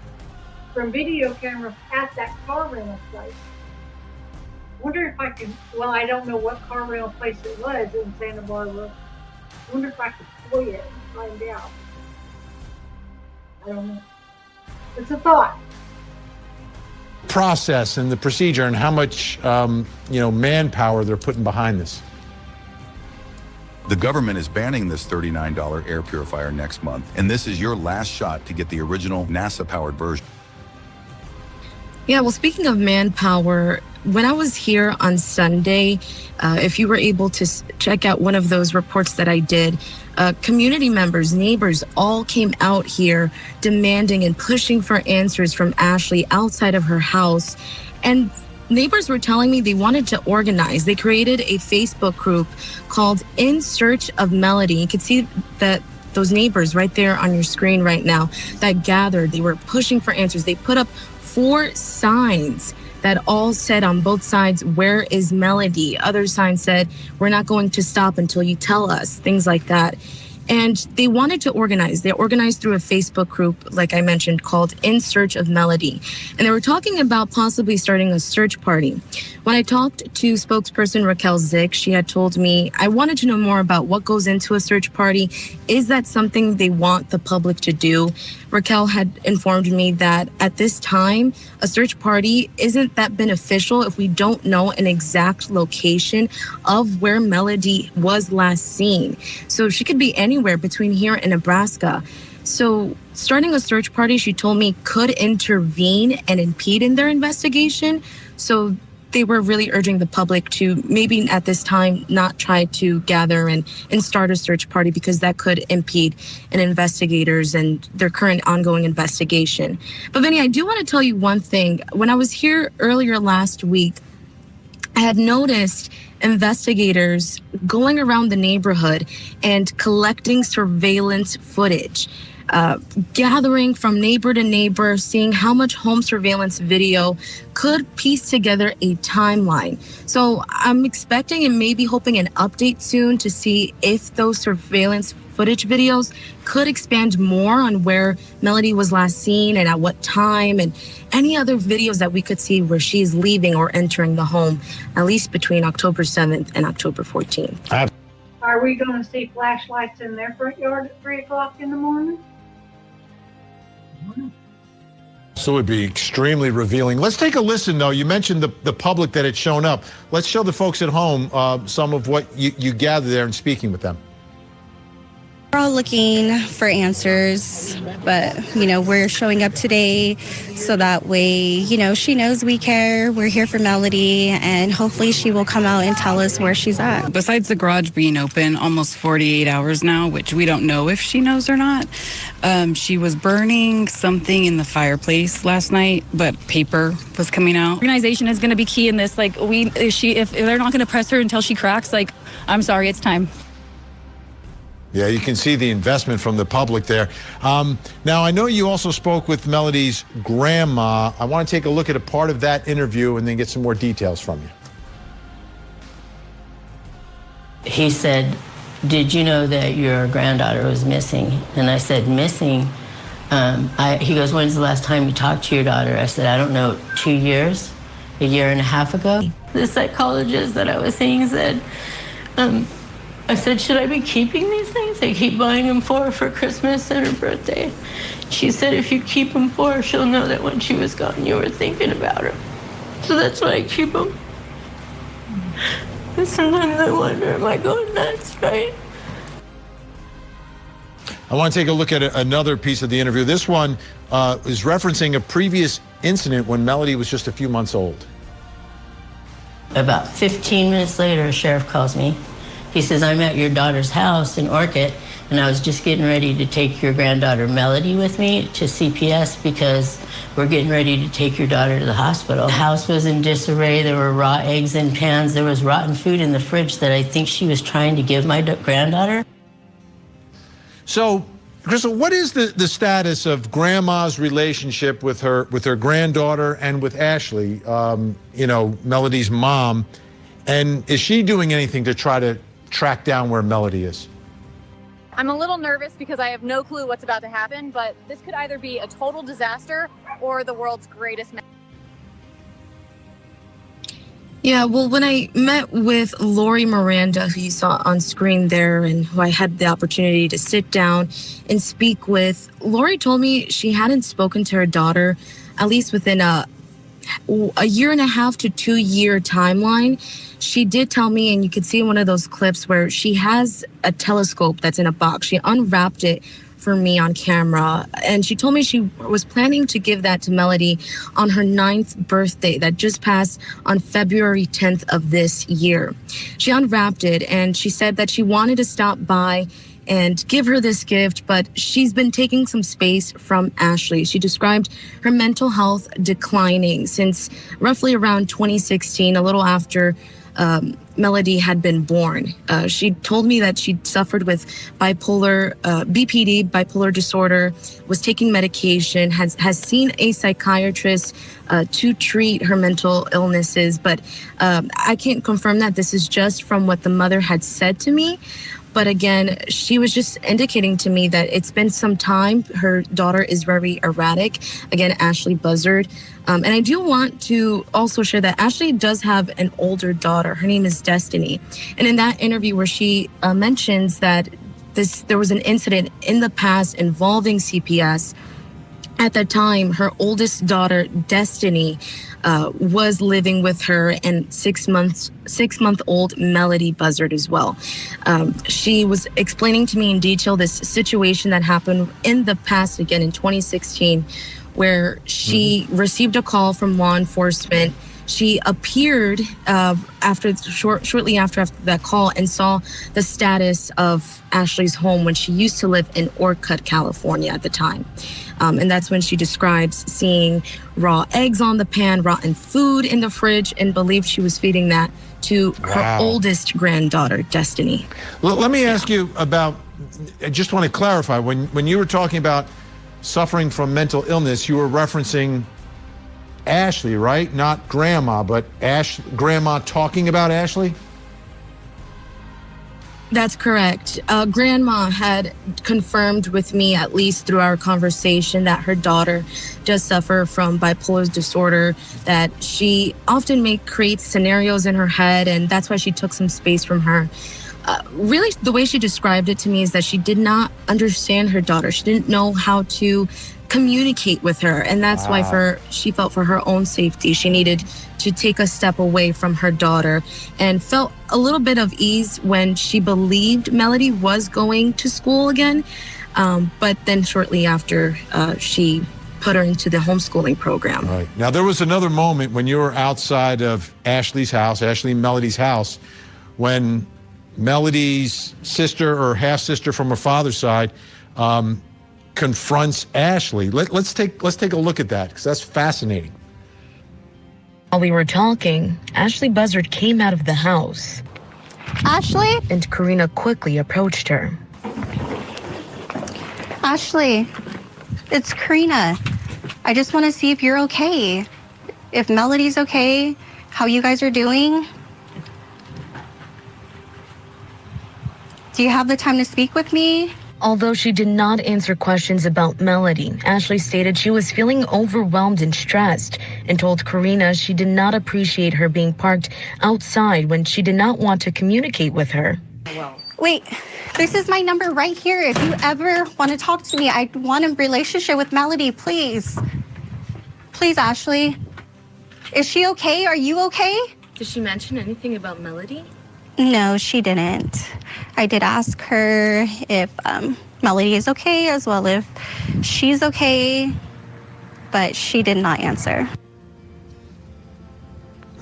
from video cameras at that car rental place. I wonder if I can, well, I don't know what car rental place it was in Santa Barbara. I wonder if I could FOIA it and find out. I don't know. It's a thought. process and the procedure and how much manpower they're putting behind this? The government is banning this $39 air purifier next month, and this is your last shot to get the original NASA-powered version. Yeah, well, speaking of manpower, when I was here on Sunday, if you were able to check out one of those reports that I did, community members, neighbors all came out here demanding and pushing for answers from Ashley outside of her house. And neighbors were telling me they wanted to organize. They created a Facebook group called In Search of Melody. You can see that those neighbors right there on your screen right now that gathered. They were pushing for answers. They put up 4 signs that all said on both sides, "Where is Melody?" Other signs said, "We're not going to stop until you tell us," things like that. And they wanted to organize. They organized through a Facebook group, like I mentioned, called In Search of Melody. And they were talking about possibly starting a search party. When I talked to spokesperson Raquel Zick, she had told me, I wanted to know more about what goes into a search party. Is that something they want the public to do? Raquel had informed me that at this time, a search party isn't that beneficial if we don't know an exact location of where Melody was last seen. So she could be anywhere between here and Nebraska. So starting a search party, she told me, could intervene and impede in their investigation. So they were really urging the public to maybe at this time not try to gather and start a search party because that could impede in investigators and their current ongoing investigation. But Vinny, I do want to tell you one thing. When I was here earlier last week, I had noticed investigators going around the neighborhood and collecting surveillance footage, gathering from neighbor to neighbor, seeing how much home surveillance video could piece together a timeline. So I'm expecting and maybe hoping an update soon to see if those surveillance footage videos could expand more on where Melody was last seen and at what time, and any other videos that we could see where she's leaving or entering the home, at least between October 7th and October 14th. Are we going to see flashlights in their front yard at 3 o'clock in the morning? So it would be extremely revealing. Let's take a listen, though. You mentioned the public that had shown up. Let's show the folks at home some of what you gathered there and speaking with them. There are a looking for answers, but, we're showing up today so that way, she knows we care. We're here for Melody, and hopefully she will come out and tell us where she's at. Besides the garage being open almost 48 hours now, which we don't know if she knows or not, she was burning something in the fireplace last night, but paper was coming out. Organization is going to be key in this. Like, if they're not going to press her until she cracks, I'm sorry, it's time. Yeah, you can see the investment from the public there. Now, I know you also spoke with Melody's grandma. I want to take a look at a part of that interview and then get some more details from you. He said, "Did you know that your granddaughter was missing?" And I said, "Missing?" He goes, "When's the last time you talked to your daughter?" I said, "I don't know, 2 years, a year and a half ago." The psychologist that I was seeing said, I said, "Should I be keeping these things? I keep buying them for her for Christmas and her birthday." She said, "If you keep them for her, she'll know that when she was gone, you were thinking about her. So that's why I keep them." And sometimes I wonder, am I going nuts, right? I want to take a look at another piece of the interview. This one is referencing a previous incident when Melody was just a few months old. About 15 minutes later, a sheriff calls me. He says, "I'm at your daughter's house in Orchid, and I was just getting ready to take your granddaughter Melody with me to CPS because we're getting ready to take your daughter to the hospital." The house was in disarray. There were raw eggs in pans. There was rotten food in the fridge that I think she was trying to give my granddaughter. So, Crystal, what is the status of Grandma's relationship with her granddaughter and with Ashley, Melody's mom? And is she doing anything to try to track down where Melody is? I'm a little nervous because I have no clue what's about to happen, but this could either be a total disaster or the world's greatest. Yeah, well, when I met with Lori Miranda, who you saw on screen there, and who I had the opportunity to sit down and speak with, Lori told me she hadn't spoken to her daughter, at least within a 1.5 to 2 year timeline. She did tell me, and you could see in one of those clips where she has a telescope that's in a box. She unwrapped it for me on camera, and she told me she was planning to give that to Melody on her 9th birthday that just passed on February 10th of this year. She unwrapped it, and she said that she wanted to stop by and give her this gift, but she's been taking some space from Ashley. She described her mental health declining since roughly around 2016, a little after Melody had been born. She told me that she suffered with BPD, bipolar disorder, was taking medication, has seen a psychiatrist to treat her mental illnesses, but I can't confirm that. This is just from what the mother had said to me. But again, she was just indicating to me that it's been some time. Her daughter is very erratic. Again, Ashley Buzzard. And I do want to also share that Ashley does have an older daughter. Her name is Destiny. And in that interview where she mentions that there was an incident in the past involving CPS, at the time, her oldest daughter, Destiny, was living with her, and 6-month-old Melody Buzzard as well. She was explaining to me in detail this situation that happened in the past, again in 2016, where she received a call from law enforcement. She appeared shortly after that call and saw the status of Ashley's home when she used to live in Orchid, California at the time. And that's when she describes seeing raw eggs on the pan, rotten food in the fridge, and believed she was feeding that to her oldest granddaughter, Destiny. Let me ask you about, I just want to clarify, when you were talking about suffering from mental illness, you were referencing Ashley, right? Not Grandma, but Grandma talking about Ashley? That's correct. Grandma had confirmed with me, at least through our conversation, that her daughter does suffer from bipolar disorder, that she often creates scenarios in her head, and that's why she took some space from her. Really, the way she described it to me is that she did not understand her daughter. She didn't know how to communicate with her. And that's why she felt for her own safety, she needed to take a step away from her daughter, and felt a little bit of ease when she believed Melody was going to school again. But then shortly after, she put her into the homeschooling program. Right. Now, there was another moment when you were outside of Ashley and Melody's house, when Melody's sister or half-sister from her father's side confronts Ashley. Let's take a look at that, because that's fascinating. While we were talking, Ashley Buzzard came out of the house. Ashley? And Karina quickly approached her. Ashley, it's Karina. I just want to see if you're okay. If Melody's okay, how you guys are doing. Do you have the time to speak with me? Although she did not answer questions about Melody, Ashley stated she was feeling overwhelmed and stressed, and told Karina she did not appreciate her being parked outside when she did not want to communicate with her. Wait, this is my number right here. If you ever want to talk to me, I want a relationship with Melody, please. Please, Ashley. Is she okay? Are you okay? Did she mention anything about Melody? No, she didn't. I did ask her if Melody is okay, as well if she's okay, but she did not answer.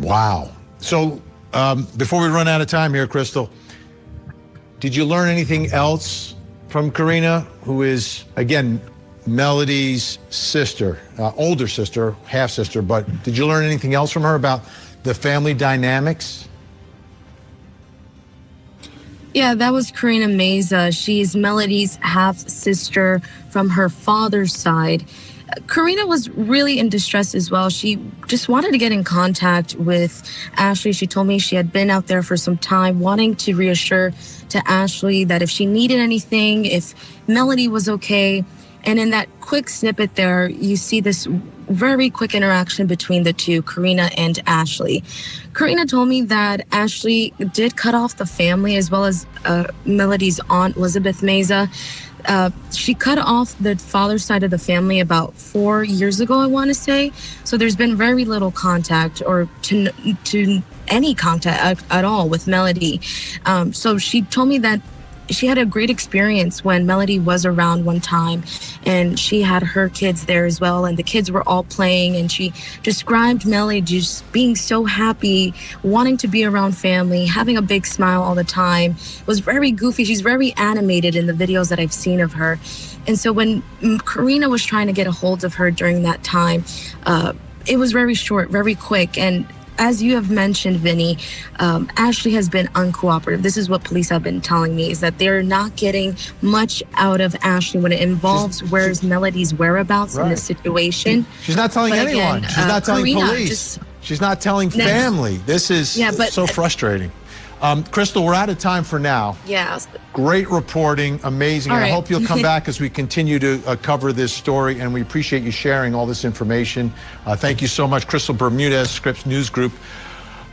Wow. So before we run out of time here, Crystal, did you learn anything else from Karina, who is, again, Melody's sister, older sister, half-sister, but did you learn anything else from her about the family dynamics? Yeah, that was Karina Meza. She's Melody's half-sister from her father's side. Karina was really in distress as well. She just wanted to get in contact with Ashley. She told me she had been out there for some time, wanting to reassure to Ashley that if she needed anything, if Melody was okay. And in that quick snippet there, you see this very quick interaction between the two, Karina and Ashley. Karina told me that Ashley did cut off the family, as well as Melody's aunt, Elizabeth Meza. She cut off the father's side of the family about 4 years ago, I want to say. So there's been very little contact, or to any contact at all with Melody. So she told me that she had a great experience when Melody was around one time, and she had her kids there as well, and the kids were all playing, and she described Melody just being so happy, wanting to be around family, having a big smile all the time. It was very goofy. She's very animated in the videos that I've seen of her. And so when Karina was trying to get a hold of her during that time, it was very short, very quick. And as you have mentioned, Vinny, Ashley has been uncooperative. This is what police have been telling me, is that they're not getting much out of Ashley when it involves where's Melody's whereabouts in this situation. She's not telling But anyone. again, She's not telling Karina police. She's not telling family. This is so frustrating. Crystal, we're out of time for now. Yeah. Great reporting, amazing. All And I right. hope you'll come back as we continue to cover this story, and we appreciate you sharing all this information. Thank you so much, Crystal Bermudez, Scripps News Group.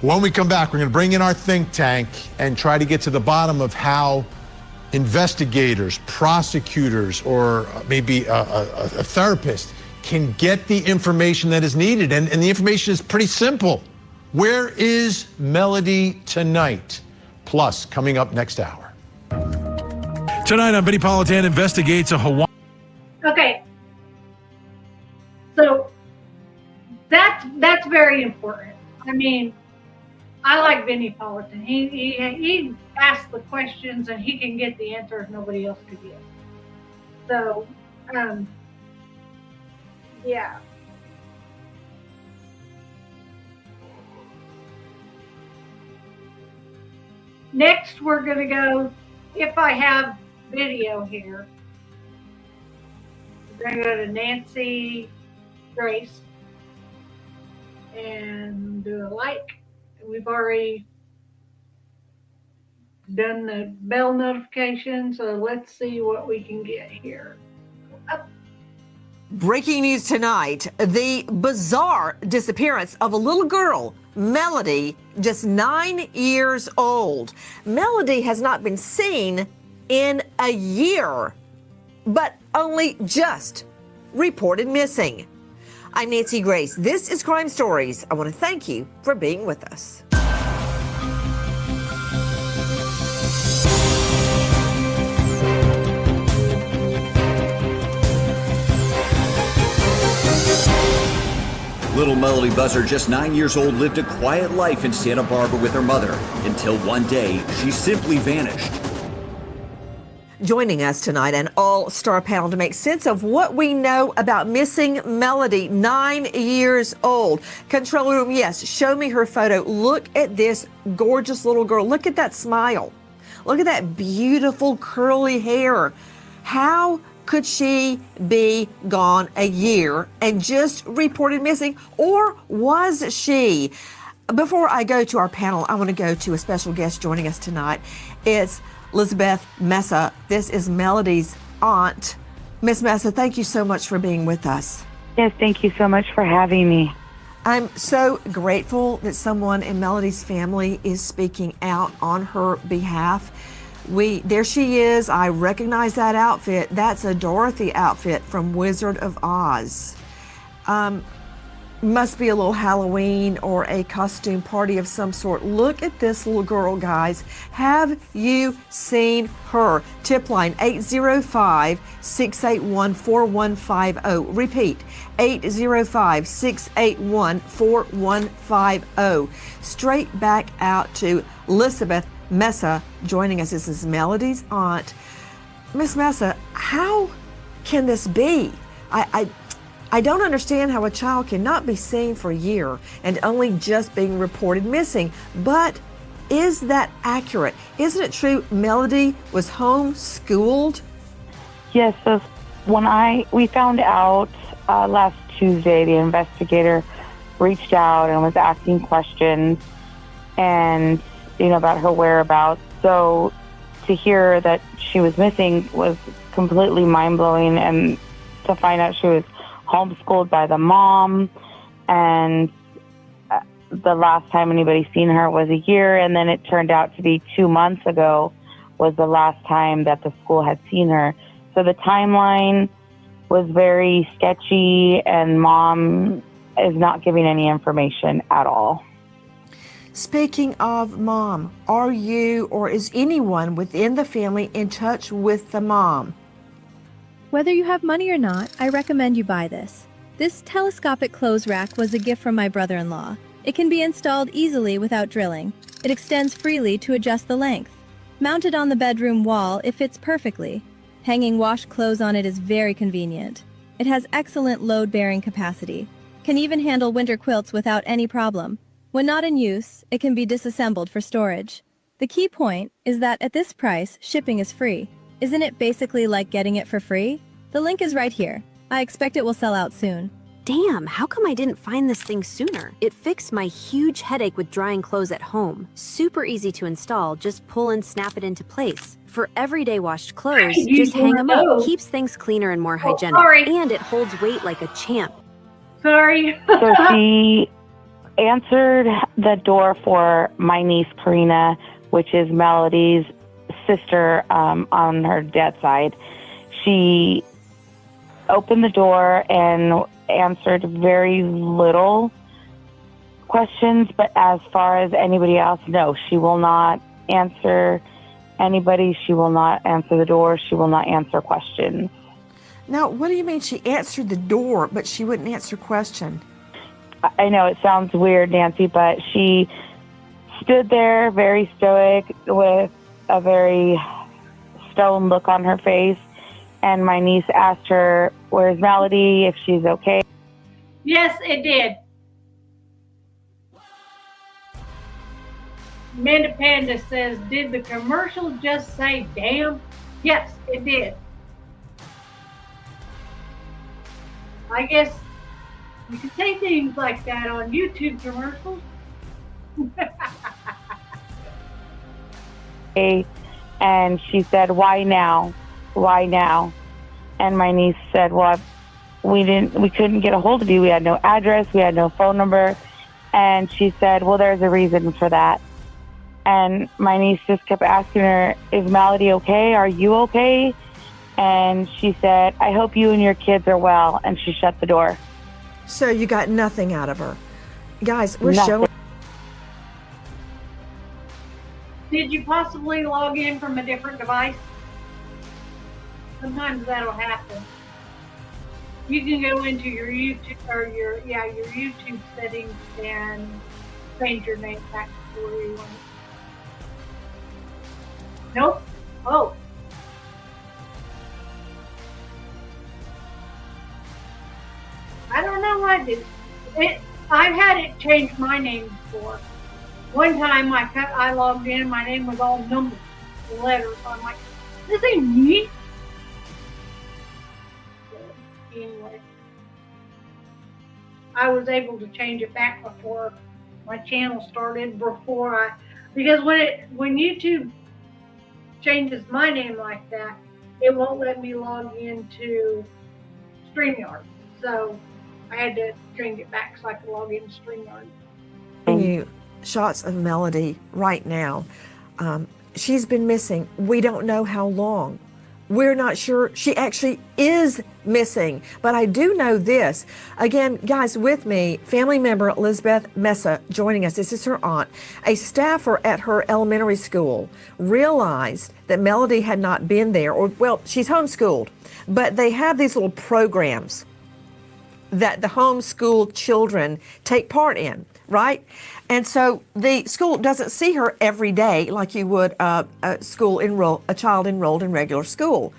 When we come back, we're going to bring in our think tank and try to get to the bottom of how investigators, prosecutors, or maybe a therapist can get the information that is needed. And the information is pretty simple. Where is Melody tonight? Plus, coming up next hour. Tonight on Vinny Politan Investigates a Hawaii. Okay. So that's very important. I mean, I like Vinny Politan. He asks the questions and he can get the answers nobody else could get. So, yeah. Next, we're going to go, if I have video here, we're going to go to Nancy Grace and do a like. We've already done the bell notification, so let's see what we can get here. Breaking news tonight, the bizarre disappearance of a little girl, Melody, just 9 years old. Melody has not been seen in a year, but only just reported missing. I'm Nancy Grace. This is Crime Stories. I want to thank you for being with us. Little Melody Buzzer, just 9 years old, lived a quiet life in Santa Barbara with her mother until one day she simply vanished. Joining us tonight, an all-star panel to make sense of what we know about missing Melody, 9 years old. Control room, yes, show me her photo. Look at this gorgeous little girl. Look at that smile. Look at that beautiful curly hair. How could she be gone a year and just reported missing? Or was she? Before I go to our panel, I want to go to a special guest joining us tonight. It's Elizabeth Mesa. This is Melody's aunt. Miss Mesa, thank you so much for being with us. Yes, thank you so much for having me. I'm so grateful that someone in Melody's family is speaking out on her behalf. There she is. I recognize that outfit. That's a Dorothy outfit from Wizard of Oz. Must be a little Halloween or a costume party of some sort. Look at this little girl, guys. Have you seen her? Tip line 805-681-4150. Repeat, 805-681-4150. Straight back out to Elizabeth Mesa joining us. This is Melody's aunt. Miss Mesa, how can this be? I don't understand how a child cannot be seen for a year and only just being reported missing. But is that accurate? Isn't it true Melody was homeschooled? Yes, so when we found out last Tuesday, the investigator reached out and was asking questions and about her whereabouts. So to hear that she was missing was completely mind-blowing, and to find out she was homeschooled by the mom, and the last time anybody seen her was a year, and then it turned out to be 2 months ago was the last time that the school had seen her. So the timeline was very sketchy, and mom is not giving any information at all. Speaking of mom, are you or is anyone within the family in touch with the mom? Whether you have money or not, I recommend you buy this. This telescopic clothes rack was a gift from my brother-in-law. It can be installed easily without drilling. It extends freely to adjust the length. Mounted on the bedroom wall, it fits perfectly. Hanging washed clothes on it is very convenient. It has excellent load-bearing capacity. Can even handle winter quilts without any problem. When not in use, it can be disassembled for storage. The key point is that at this price, shipping is free. Isn't it basically like getting it for free? The link is right here. I expect it will sell out soon. Damn, how come I didn't find this thing sooner? It fixed my huge headache with drying clothes at home. Super easy to install, just pull and snap it into place. For everyday washed clothes, just hang them up. Keeps things cleaner and more hygienic. And it holds weight like a champ. Sorry. So she answered the door for my niece Karina, which is Melody's sister on her dad's side. She opened the door and answered very little questions, but as far as anybody else, no, she will not answer anybody. She will not answer the door. She will not answer questions. Now, what do you mean she answered the door, but she wouldn't answer question? I know it sounds weird, Nancy, but she stood there very stoic with a very stone look on her face, and my niece asked her, "Where's Melody? If she's okay." Yes, it did. Amanda Panda says, did the commercial just say damn? Yes, it did. I guess you can say things like that on YouTube commercials. And she said, "Why now? Why now?" And my niece said, "Well, we couldn't get a hold of you. We had no address. We had no phone number." And she said, "Well, there's a reason for that." And my niece just kept asking her, "Is Melody okay? Are you okay?" and she said, "I hope you and your kids are well," and she shut the door. So you got nothing out of her. Guys, we're Nothing. showing. Did you possibly log in from a different device? Sometimes that'll happen. You can go into your YouTube or your YouTube settings and change your name back to where you want it. Nope. Oh. I don't know what I did. I've had it change my name before. One time I logged in, my name was all numbers and letters. I'm like, this ain't me. So, anyway, I was able to change it back before my channel started. Because when YouTube changes my name like that, it won't let me log into StreamYard. So I had to change it back so I could log into StreamYard. You shots of Melody right now. She's been missing. We don't know how long. We're not sure she actually is missing. But I do know this. Again, guys, with me, family member Elizabeth Mesa joining us. This is her aunt. A staffer at her elementary school realized that Melody had not been there, or, well, she's homeschooled, but they have these little programs that the homeschooled children take part in, right? And so the school doesn't see her every day like you would a child enrolled in regular school.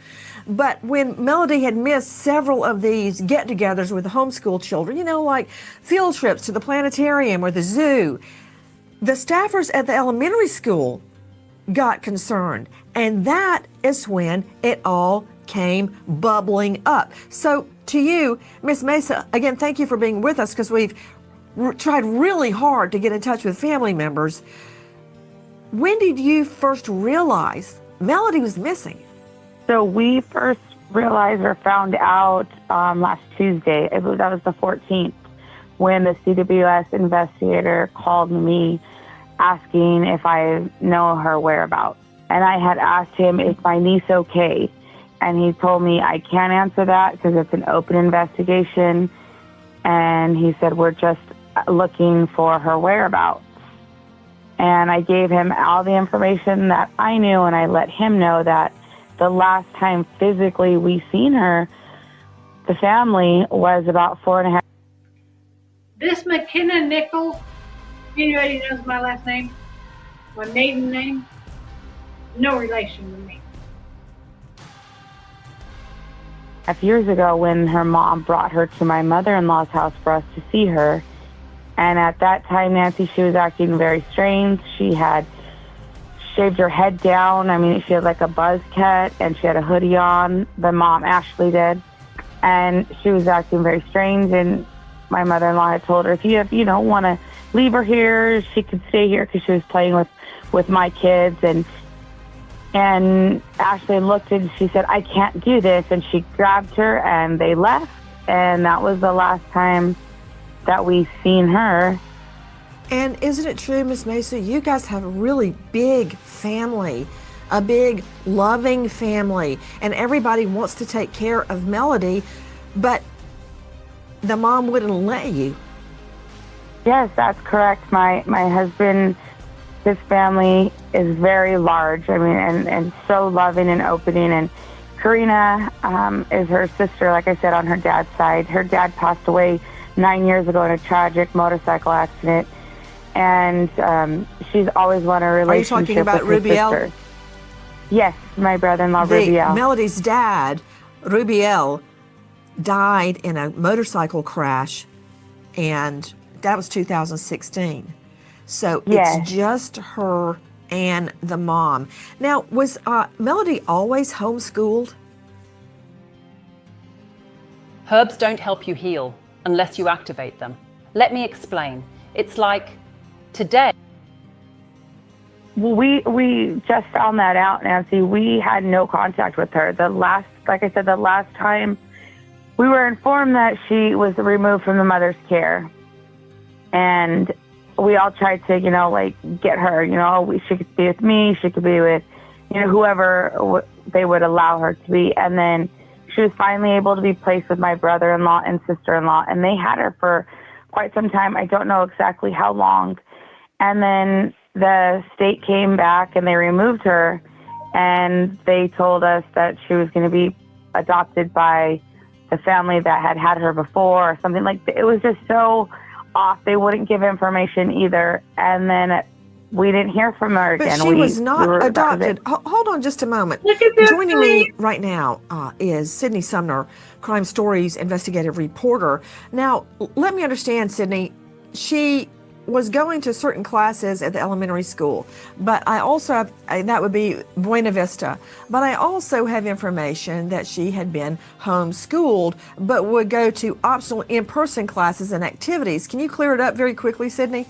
But when Melody had missed several of these get-togethers with the homeschool children, you know, like field trips to the planetarium or the zoo, the staffers at the elementary school got concerned. And that is when it all came bubbling up. So to you, Miss Mesa, again, thank you for being with us, because we've tried really hard to get in touch with family members. When did you first realize Melody was missing? So we first realized or found out last Tuesday. I believe that was the 14th, when the CWS investigator called me asking if I know her whereabouts. And I had asked him, "Is my niece okay?" And he told me, "I can't answer that because it's an open investigation." And he said, "We're just looking for her whereabouts." And I gave him all the information that I knew, and I let him know that the last time physically we seen her, the family, was about 4.5. This McKenna Nichols, anybody knows my last name? My maiden name? No relation to me. Years ago, when her mom brought her to my mother-in-law's house for us to see her. And at that time, Nancy, she was acting very strange. She had shaved her head down. I mean, she had like a buzz cut, and she had a hoodie on. The mom, Ashley, did. And she was acting very strange. And my mother-in-law had told her, if you don't want to leave her here, she could stay here, because she was playing with my kids. And Ashley looked and she said, "I can't do this." And she grabbed her and they left. And that was the last time that we seen her. And isn't it true, Miss Mesa, you guys have a really big family, a big loving family, and everybody wants to take care of Melody, but the mom wouldn't let you. Yes, that's correct. My husband, his family is very large. I mean, and so loving and opening. And Karina is her sister, like I said, on her dad's side. Her dad passed away 9 years ago in a tragic motorcycle accident. And she's always wanted a relationship. Are you talking about with her Rubiel? sister. Yes, my brother-in-law, Rubiel. Melody's dad, Rubiel, died in a motorcycle crash, and that was 2016. So Yes. It's just her and the mom. Now, was Melody always homeschooled? Herbs don't help you heal unless you activate them. Let me explain. It's like today. Well, we just found that out, Nancy. We had no contact with her. Like I said, the last time we were informed that she was removed from the mother's care. And we all tried to, get her, she could be with me, she could be with whoever they would allow her to be. And then she was finally able to be placed with my brother-in-law and sister-in-law, and they had her for quite some time. I don't know exactly how long. And then the state came back and they removed her, and they told us that she was going to be adopted by the family that had her before, or something like that. It was just so off. They wouldn't give information either. And then we didn't hear from her again. But she was not adopted. Hold on just a moment. Joining me right now is Sydney Sumner, Crime Stories investigative reporter. Now, let me understand, Sydney. She was going to certain classes at the elementary school, but I also have, that would be Buena Vista, but I also have information that she had been homeschooled, but would go to optional in-person classes and activities. Can you clear it up very quickly, Sydney?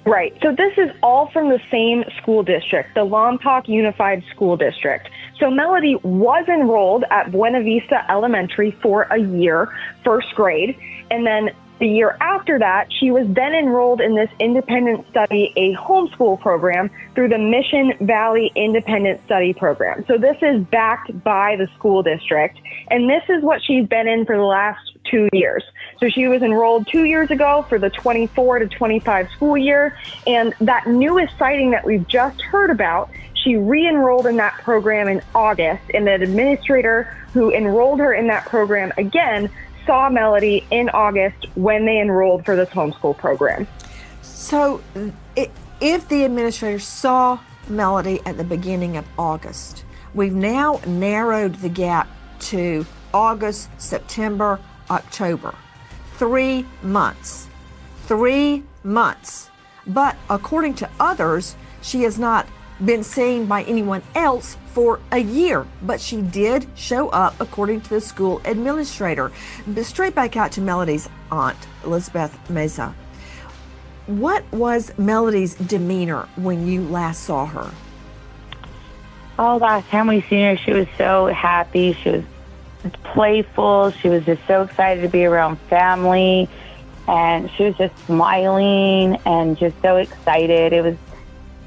Right. So this is all from the same school district, the Lompoc Unified School District. So Melody was enrolled at Buena Vista Elementary for a year, first grade, and then the year after that, she was then enrolled in this independent study, a homeschool program through the Mission Valley Independent Study Program. So this is backed by the school district, and this is what she's been in for the last 2 years. So she was enrolled 2 years ago for the 24 to 25 school year, and that newest sighting that we've just heard about, she re-enrolled in that program in August, and the administrator who enrolled her in that program again saw Melody in August when they enrolled for this homeschool program. So if the administrator saw Melody at the beginning of August, we've now narrowed the gap to August, September, October. 3 months. 3 months. But according to others, she has not been seen by anyone else for a year, but she did show up according to the school administrator. But straight back out to Melody's aunt, Elizabeth Mesa. What was Melody's demeanor when you last saw her? Oh, last time we seen her, she was so happy. She was playful. She was just so excited to be around family, and she was just smiling and just so excited. It was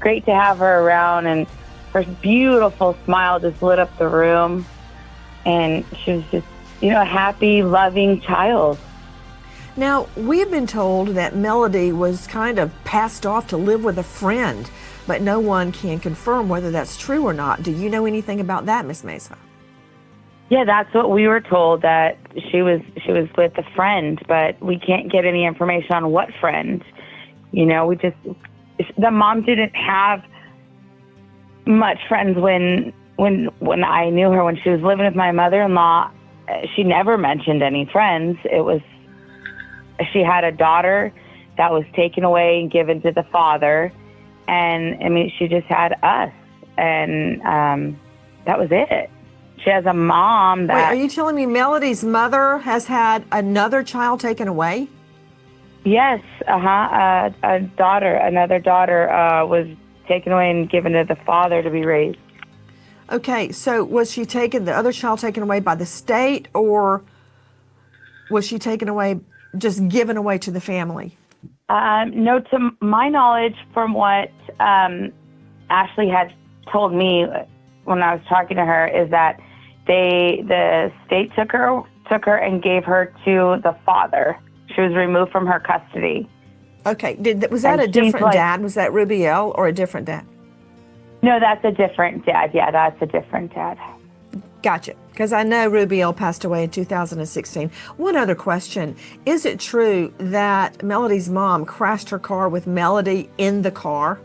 great to have her around, and her beautiful smile just lit up the room, and she was just, a happy, loving child. Now, we've been told that Melody was kind of passed off to live with a friend, but no one can confirm whether that's true or not. Do you know anything about that, Miss Mesa? Yeah, that's what we were told, that she was with a friend, but we can't get any information on what friend. The mom didn't have much friends when I knew her. When she was living with my mother-in-law, she never mentioned any friends. She had a daughter that was taken away and given to the father, and she just had us, and that was it. She has a mom that... Wait, are you telling me Melody's mother has had another child taken away? Yes, another daughter was taken away and given to the father to be raised. Okay, so was the other child taken away by the state, or was she taken away, just given away to the family? No, to my knowledge, from what Ashley had told me when I was talking to her, is that the state took her and gave her to the father. She was removed from her custody. Okay. Was that a different dad? Was that Rubiel or a different dad? No, that's a different dad. Yeah, that's a different dad. Gotcha. Because I know Rubiel passed away in 2016. One other question. Is it true that Melody's mom crashed her car with Melody in the car?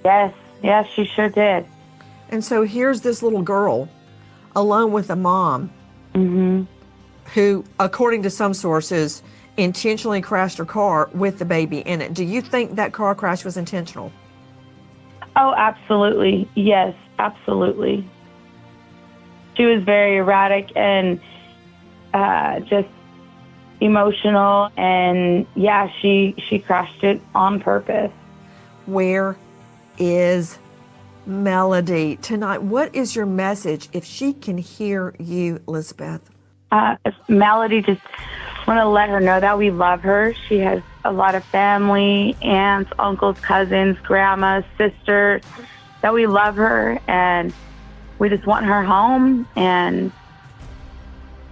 Yes. Yes, she sure did. And so here's this little girl alone with a mom who, according to some sources, intentionally crashed her car with the baby in it. Do you think that car crash was intentional? Oh, absolutely. Yes, absolutely. She was very erratic and just emotional, and yeah, she crashed it on purpose. Where is Melody tonight? What is your message if she can hear you, Elizabeth? Melody, just want to let her know that we love her. She has a lot of family, aunts, uncles, cousins, grandma, sister, that we love her and we just want her home, and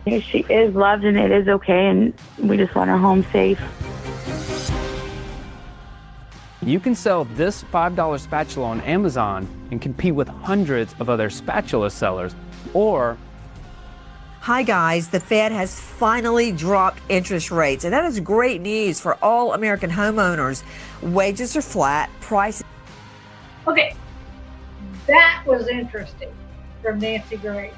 she is loved and it is okay, and we just want her home safe. You can sell this $5 spatula on Amazon and compete with hundreds of other spatula sellers, or... Hi guys, the Fed has finally dropped interest rates, and that is great news for all American homeowners. Wages are flat, prices... Okay, that was interesting from Nancy Grace.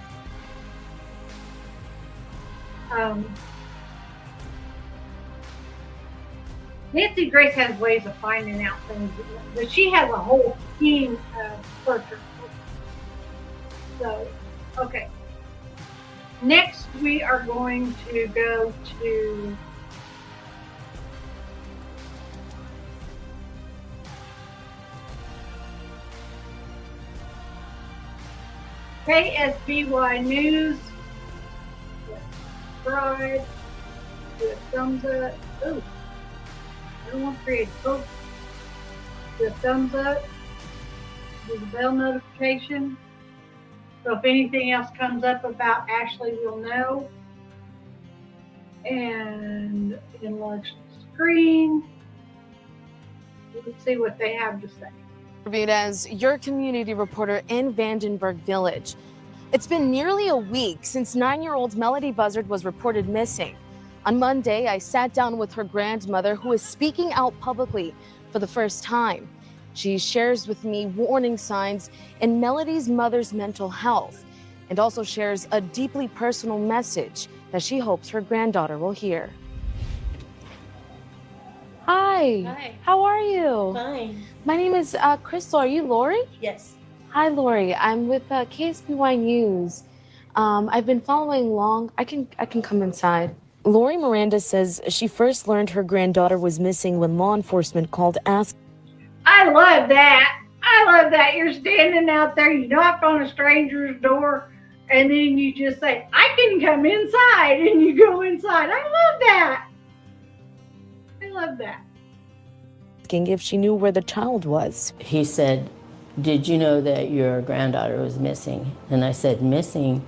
Nancy Grace has ways of finding out things, but she has a whole team of searchers. So, okay. Next, we are going to go to KSBY News. Subscribe. Do a thumbs up. Ooh. I don't want to create a post. Do a thumbs up. Do the bell notification. So if anything else comes up about Ashley, we'll know. And enlarge the screen. Let's see what they have to say. Interviewed as your community reporter in Vandenberg Village. It's been nearly a week since 9-year-old Melody Buzzard was reported missing. On Monday, I sat down with her grandmother, who is speaking out publicly for the first time. She shares with me warning signs in Melody's mother's mental health, and also shares a deeply personal message that she hopes her granddaughter will hear. Hi. Hi. How are you? Fine. My name is Crystal. Are you Lori? Yes. Hi, Lori. I'm with KSBY News. I've been following along. I can come inside. Lori Miranda says she first learned her granddaughter was missing when law enforcement called asking. I love that. I love that. You're standing out there, you knock on a stranger's door, and then you just say, I can come inside, and you go inside. I love that. I love that. Asking if she knew where the child was. He said, did you know that your granddaughter was missing? And I said, missing?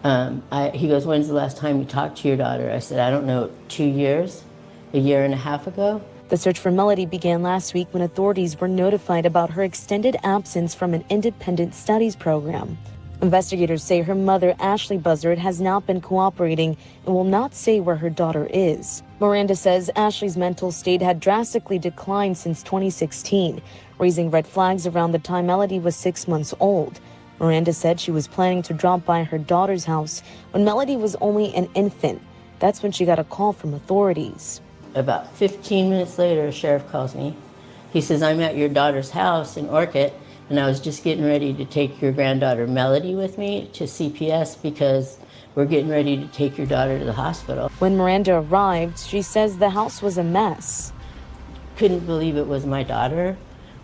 He goes, when's the last time you talked to your daughter? I said, I don't know, 2 years? A year and a half ago? The search for Melody began last week when authorities were notified about her extended absence from an independent studies program. Investigators say her mother, Ashley Buzzard, has not been cooperating and will not say where her daughter is. Miranda says Ashley's mental state had drastically declined since 2016, raising red flags around the time Melody was 6 months old. Miranda said she was planning to drop by her daughter's house when Melody was only an infant. That's when she got a call from authorities. About 15 minutes later, a sheriff calls me. He says, I'm at your daughter's house in Orchid, and I was just getting ready to take your granddaughter Melody with me to CPS because we're getting ready to take your daughter to the hospital. When Miranda arrived, she says the house was a mess. Couldn't believe it was my daughter.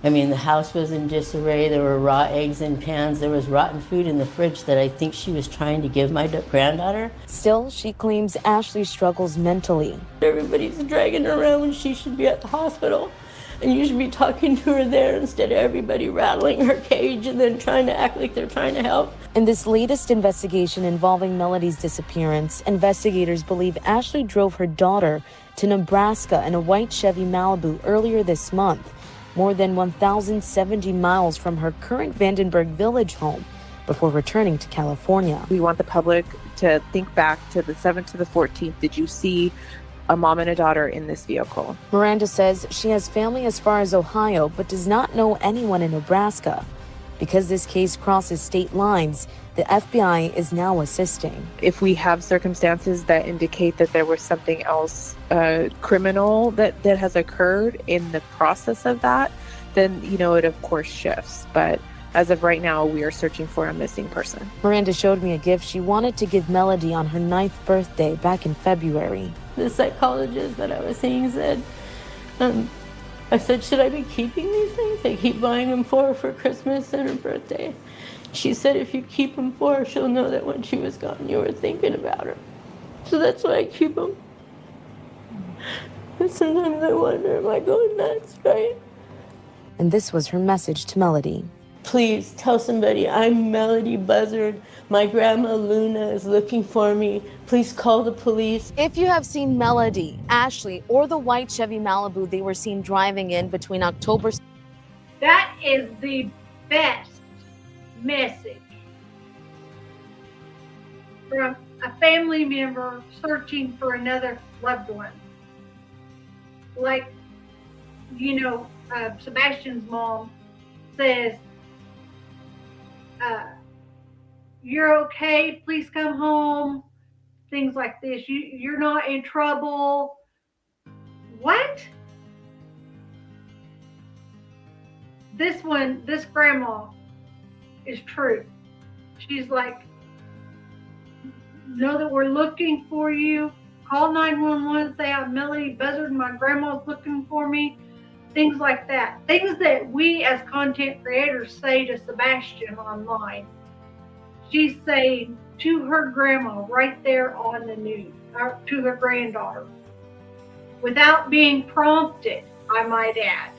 I mean, the house was in disarray. There were raw eggs in pans. There was rotten food in the fridge that I think she was trying to give my granddaughter. Still, she claims Ashley struggles mentally. Everybody's dragging her around when she should be at the hospital. And you should be talking to her there instead of everybody rattling her cage and then trying to act like they're trying to help. In this latest investigation involving Melody's disappearance, investigators believe Ashley drove her daughter to Nebraska in a white Chevy Malibu earlier this month, more than 1,070 miles from her current Vandenberg Village home, before returning to California. We want the public to think back to the 7th to the 14th. Did you see a mom and a daughter in this vehicle? Miranda says she has family as far as Ohio, but does not know anyone in Nebraska. Because this case crosses state lines, the FBI is now assisting. If we have circumstances that indicate that there was something else criminal that has occurred in the process of that, then, it of course shifts. But as of right now, we are searching for a missing person. Miranda showed me a gift she wanted to give Melody on her 9th birthday back in February. The psychologist that I was seeing said, I said, should I be keeping these things? I keep buying them for Christmas and her birthday. She said, if you keep them for her, she'll know that when she was gone, you were thinking about her. So that's why I keep them. And sometimes I wonder, am I going nuts, right? And this was her message to Melody. Please tell somebody I'm Melody Buzzard. My grandma Luna is looking for me. Please call the police. If you have seen Melody, Ashley, or the white Chevy Malibu they were seen driving in between October. That is the best message from a family member searching for another loved one. Like, Sebastian's mom says, you're okay, please come home, things like this. You're not in trouble. What? This grandma is true. She's like, know that we're looking for you. Call 911, say I'm Melody Buzzard and my grandma's looking for me. Things like that. Things that we as content creators say to Sebastian online. She's saying to her grandma right there on the news, or to her granddaughter, without being prompted, I might add.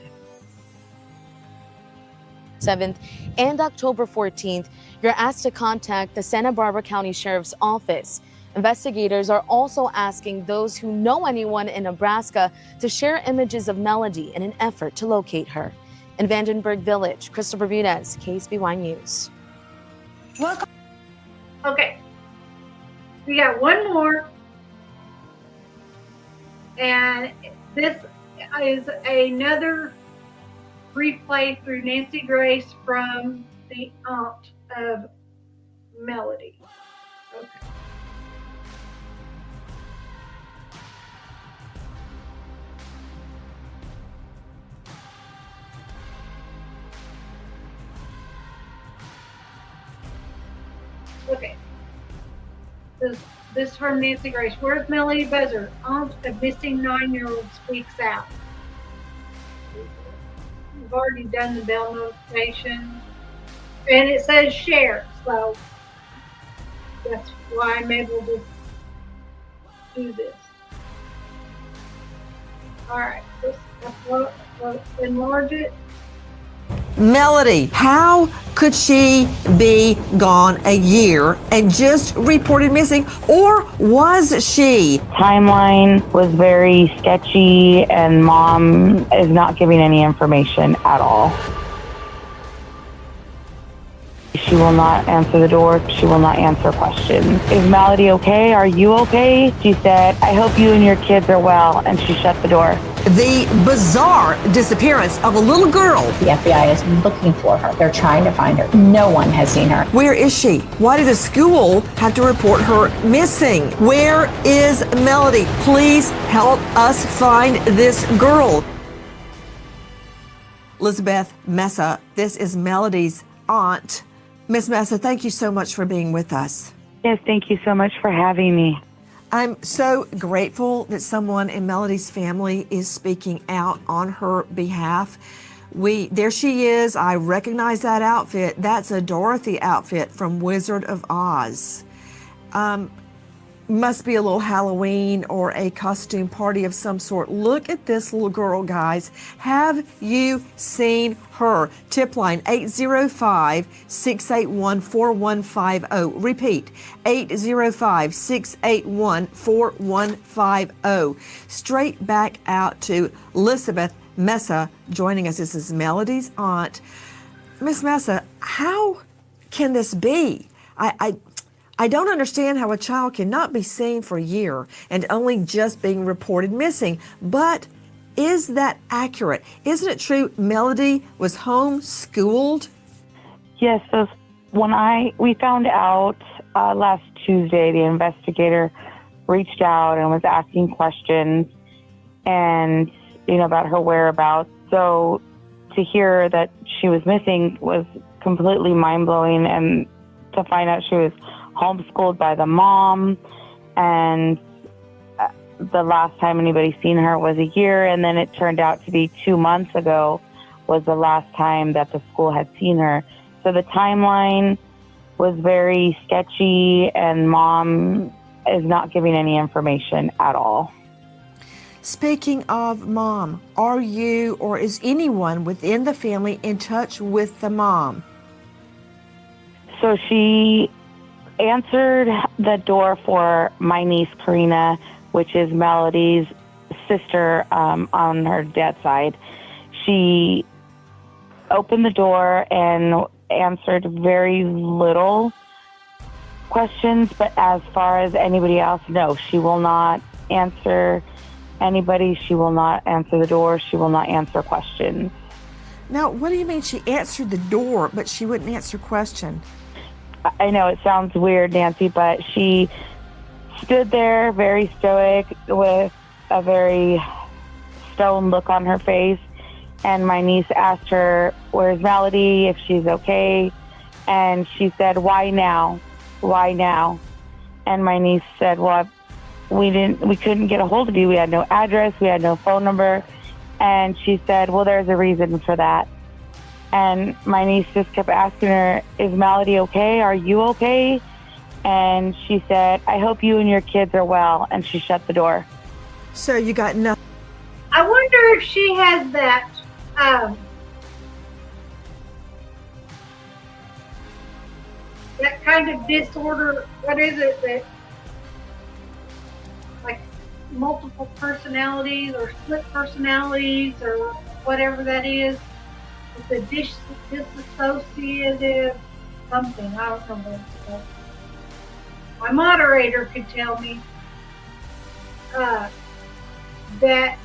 7th and October 14th, you're asked to contact the Santa Barbara County Sheriff's Office. Investigators are also asking those who know anyone in Nebraska to share images of Melody in an effort to locate her. In Vandenberg Village, Christopher Bermudez, KSBY News. Welcome. Okay, we got one more, and this is another replay through Nancy Grace from the aunt of Melody. Okay. Okay. This from Nancy Grace. Where's Melody Buzzard? Aunt of missing 9-year-old speaks out. We've already done the bell notification. And it says share, so that's why I'm able to do this. All right, let's enlarge it. Melody, how could she be gone a year and just reported missing, or was she? Timeline was very sketchy, and mom is not giving any information at all. She will not answer the door. She will not answer questions. Is Melody okay? Are you okay? She said, I hope you and your kids are well, and she shut the door. The bizarre disappearance of a little girl. The FBI is looking for her. They're trying to find her. No one has seen her. Where is she? Why did the school have to report her missing? Where is Melody? Please help us find this girl. Elizabeth Mesa, this is Melody's aunt. Miss Mesa, thank you so much for being with us. Yes, thank you so much for having me. I'm so grateful that someone in Melody's family is speaking out on her behalf. There she is. I recognize that outfit. That's a Dorothy outfit from Wizard of Oz. Must be a little Halloween or a costume party of some sort. Look at this little girl, guys. Have you seen her? Tip line 805-681-4150. Repeat, 805-681-4150. Straight back out to Elizabeth Mesa joining us. This is Melody's aunt. Miss Mesa, how can this be? I don't understand how a child cannot be seen for a year and only just being reported missing. But is that accurate? Isn't it true Melody was homeschooled? Yes, so when we found out last Tuesday, the investigator reached out and was asking questions and, about her whereabouts. So to hear that she was missing was completely mind-blowing, and to find out she was homeschooled by the mom, and the last time anybody seen her was a year, and then it turned out to be 2 months ago was the last time that the school had seen her. So the timeline was very sketchy, and mom is not giving any information at all. Speaking of mom, are you or is anyone within the family in touch with the mom? So she answered the door for my niece, Karina, which is Melody's sister on her dad's side. She opened the door and answered very little questions, but as far as anybody else, no, she will not answer anybody. She will not answer the door. She will not answer questions. Now, what do you mean she answered the door, but she wouldn't answer question? I know it sounds weird, Nancy, but she stood there very stoic with a very stone look on her face. And my niece asked her, "Where's Melody? If she's okay?" And she said, "Why now? Why now?" And my niece said, "Well, we couldn't get a hold of you. We had no address. We had no phone number." And she said, "Well, there's a reason for that." And my niece just kept asking her, "Is Melody okay? Are you okay?" And she said, "I hope you and your kids are well." And she shut the door. So you got nothing. I wonder if she has that that kind of disorder. What is it that, like, multiple personalities or split personalities or whatever that is? It's a disassociative something. I don't know what it's called. My moderator could tell me that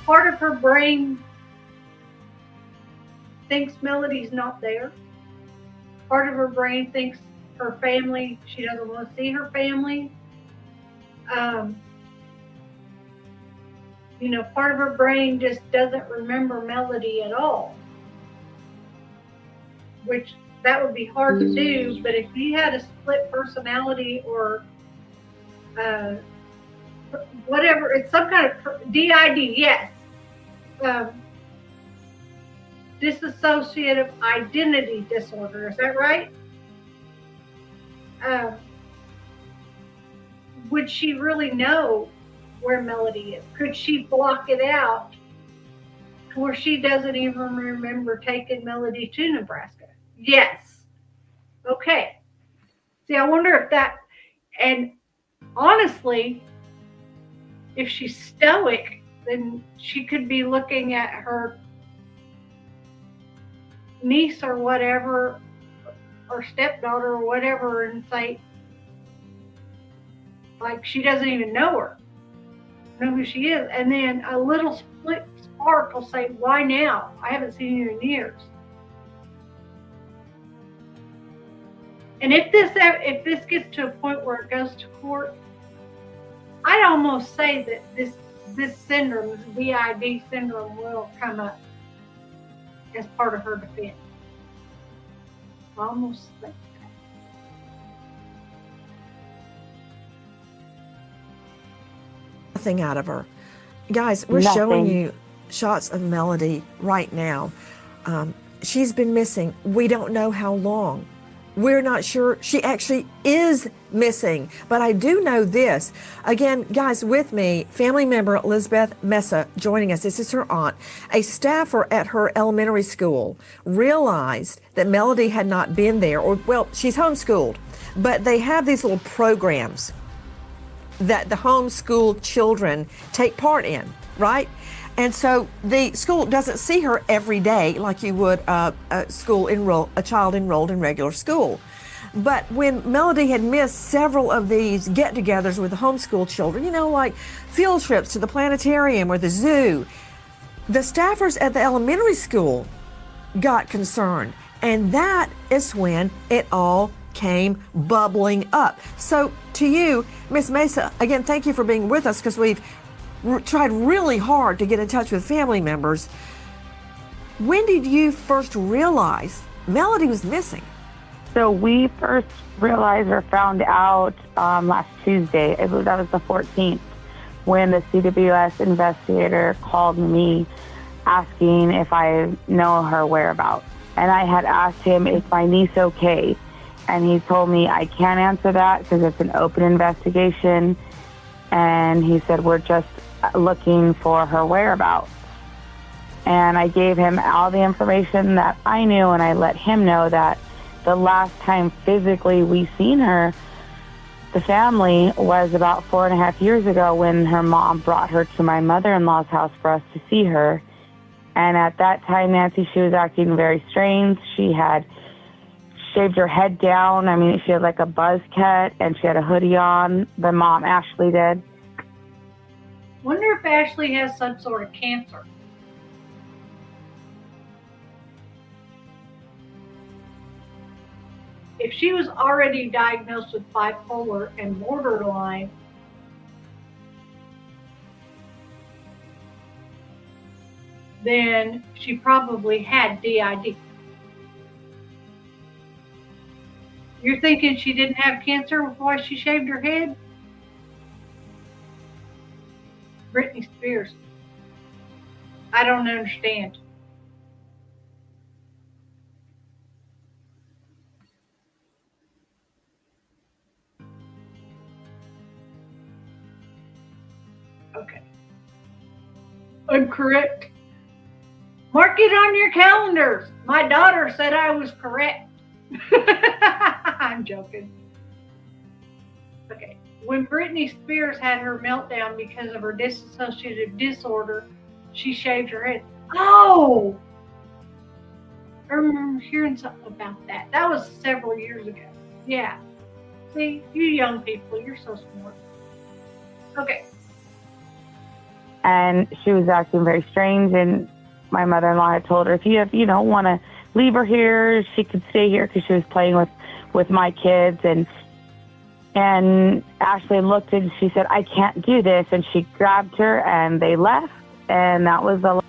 part of her brain thinks Melody's not there. Part of her brain thinks her family, she doesn't want to see her family. Part of her brain just doesn't remember Melody at all. Which that would be hard to do, but if you had a split personality or whatever, it's some kind of DID, yes. Dissociative identity disorder, is that right? Would she really know where Melody is? Could she block it out to where she doesn't even remember taking Melody to Nebraska? Yes. Okay. See, I wonder if that, and honestly, if she's stoic, then she could be looking at her niece or whatever, or stepdaughter or whatever, and say, like, she doesn't even know who she is. And then a little split spark will say, "Why now? I haven't seen you in years." And if this gets to a point where it goes to court, I'd almost say that this syndrome, this VID syndrome, will come up as part of her defense. I almost think that. Nothing out of her. Guys, we're Nothing. showing you shots of Melody right now. She's been missing. We don't know how long. We're not sure she actually is missing. But I do know this. Again, guys, with me, family member Elizabeth Mesa joining us. This is her aunt. A staffer at her elementary school realized that Melody had not been there, or, well, she's homeschooled, but they have these little programs that the homeschool children take part in, right? And so the school doesn't see her every day like you would a child enrolled in regular school. But when Melody had missed several of these get-togethers with the homeschool children, like field trips to the planetarium or the zoo, the staffers at the elementary school got concerned. And that is when it all came bubbling up. So to you, Miss Mesa, again, thank you for being with us, because we've tried really hard to get in touch with family members. When did you first realize Melody was missing? So we first realized or found out last Tuesday. I believe that was the 14th, when the CWS investigator called me asking if I know her whereabouts. And I had asked him, "Is my niece okay?" And he told me, "I can't answer that because it's an open investigation." And he said, "We're just looking for her whereabouts." And I gave him all the information that I knew, and I let him know that the last time physically we seen her, the family, was about 4.5 years ago when her mom brought her to my mother-in-law's house for us to see her. And at that time, Nancy, she was acting very strange. She had shaved her head down. I mean, she had like a buzz cut, and she had a hoodie on. The mom, Ashley, did. Wonder if Ashley has some sort of cancer. If she was already diagnosed with bipolar and borderline, then she probably had DID. You're thinking she didn't have cancer before she shaved her head? Britney Spears. I don't understand. Okay. I'm correct. Mark it on your calendars. My daughter said I was correct. I'm joking. Okay. When Britney Spears had her meltdown because of her dissociative disorder, she shaved her head. Oh! I remember hearing something about that. That was several years ago. Yeah. See, you young people, you're so smart. Okay. And she was acting very strange, and my mother-in-law had told her, if you don't want to leave her here, she could stay here, because she was playing with my kids. And Ashley looked and she said, I can't do this. And she grabbed her and they left. And that was the...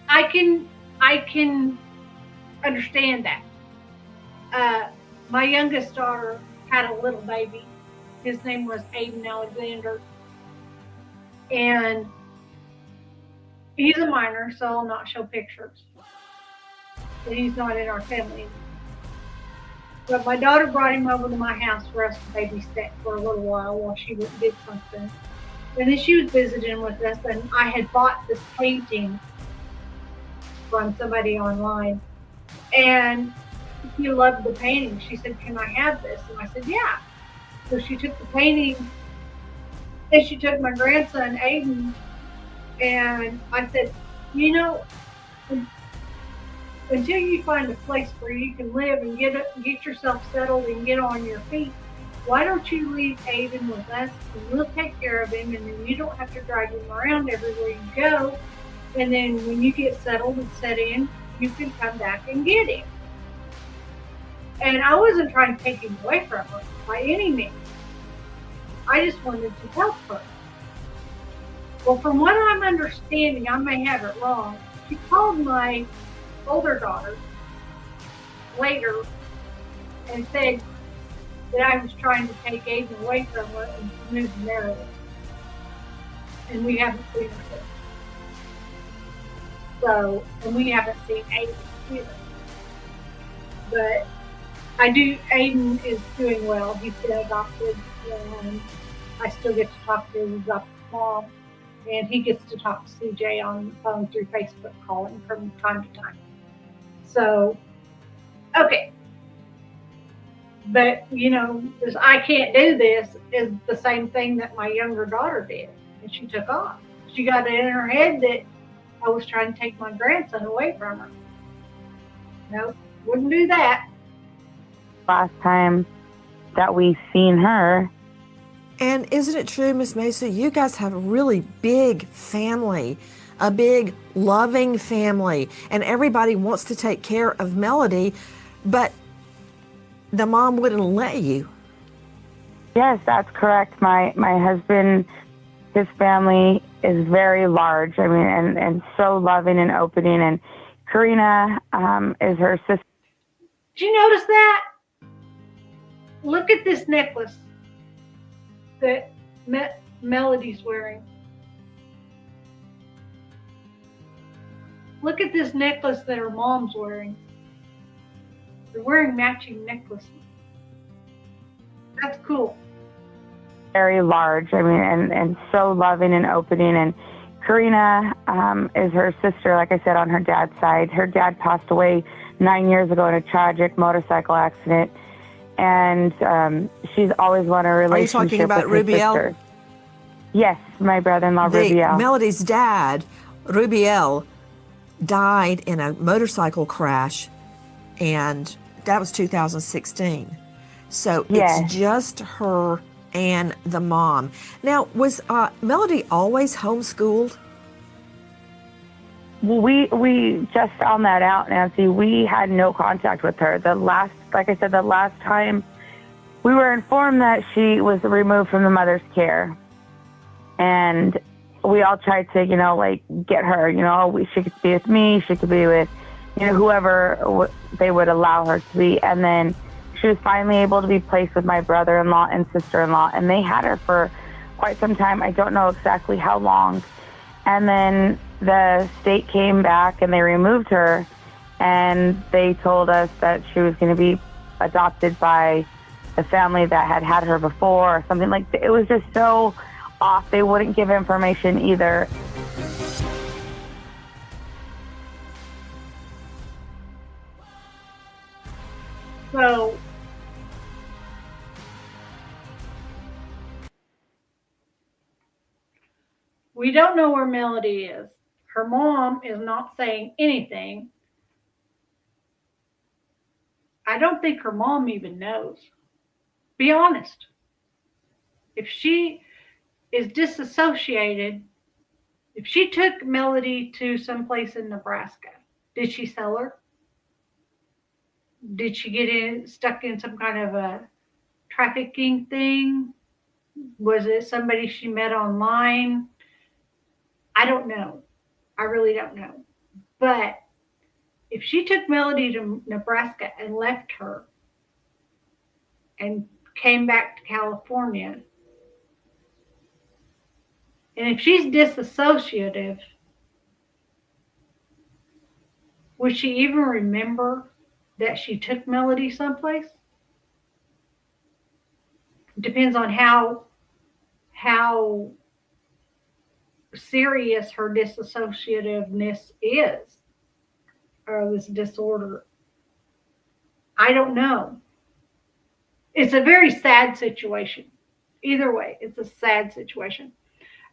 I can understand that. My youngest daughter had a little baby. His name was Aiden Alexander. And he's a minor, so I'll not show pictures. But he's not in our family. But my daughter brought him over to my house for us to babysit for a little while she went and did something. And then she was visiting with us, and I had bought this painting from somebody online. And she loved the painting. She said, can I have this? And I said, yeah. So she took the painting, and she took my grandson, Aiden, and I said, until you find a place where you can live and get yourself settled and get on your feet, why don't you leave Aiden with us, and we'll take care of him, and then you don't have to drag him around everywhere you go. And then when you get settled and set in, you can come back and get him. And I wasn't trying to take him away from her by any means. I just wanted to help her. Well, from what I'm understanding, I may have it wrong, she called my older daughter later and said that I was trying to take Aiden away from her and move to Maryland. And we haven't seen her since. So, and we haven't seen Aiden either. But Aiden is doing well. He's been adopted, and I still get to talk to his adopted mom. And he gets to talk to CJ on the phone through Facebook calling from time to time. So, okay. But, this I can't do this is the same thing that my younger daughter did. And she took off. She got it in her head that I was trying to take my grandson away from her. Nope, wouldn't do that. Last time that we seen her. And isn't it true, Miss Mesa, you guys have a really big family, a big loving family, and everybody wants to take care of Melody, but the mom wouldn't let you. Yes, that's correct. My husband, his family is very large. I mean, and so loving and opening. And Karina is her sister. Did you notice that? Look at this necklace that Melody's wearing. Look at this necklace that her mom's wearing. They're wearing matching necklaces. That's cool. Very large. I mean, and so loving and opening. And Karina is her sister, like I said, on her dad's side. Her dad passed away 9 years ago in a tragic motorcycle accident, and she's always wanted a relationship Are you talking about with her Rubiel? sister. Yes, my brother-in-law, Rubiel. Melody's dad, Rubiel, died in a motorcycle crash, and that was 2016. So Yes. it's just her and the mom. Now, was Melody always homeschooled? Well, we just found that out, Nancy. We had no contact with her. Like I said, the last time we were informed that she was removed from the mother's care. And we all tried to, get her, she could be with me, she could be with, whoever they would allow her to be. And then she was finally able to be placed with my brother-in-law and sister-in-law. And they had her for quite some time. I don't know exactly how long. And then the state came back and they removed her. And they told us that she was going to be adopted by the family that had her before or something like that. It was just so off. They wouldn't give information either. So we don't know where Melody is. Her mom is not saying anything. I don't think her mom even knows. Be honest. If she is disassociated, if she took Melody to someplace in Nebraska, did she sell her? Did she get stuck in some kind of a trafficking thing? Was it somebody she met online? I don't know. I really don't know. But if she took Melody to Nebraska and left her and came back to California, and if she's disassociative, would she even remember that she took Melody someplace? It depends on how serious her disassociativeness is, or this disorder. I don't know. It's a very sad situation. Either way, it's a sad situation.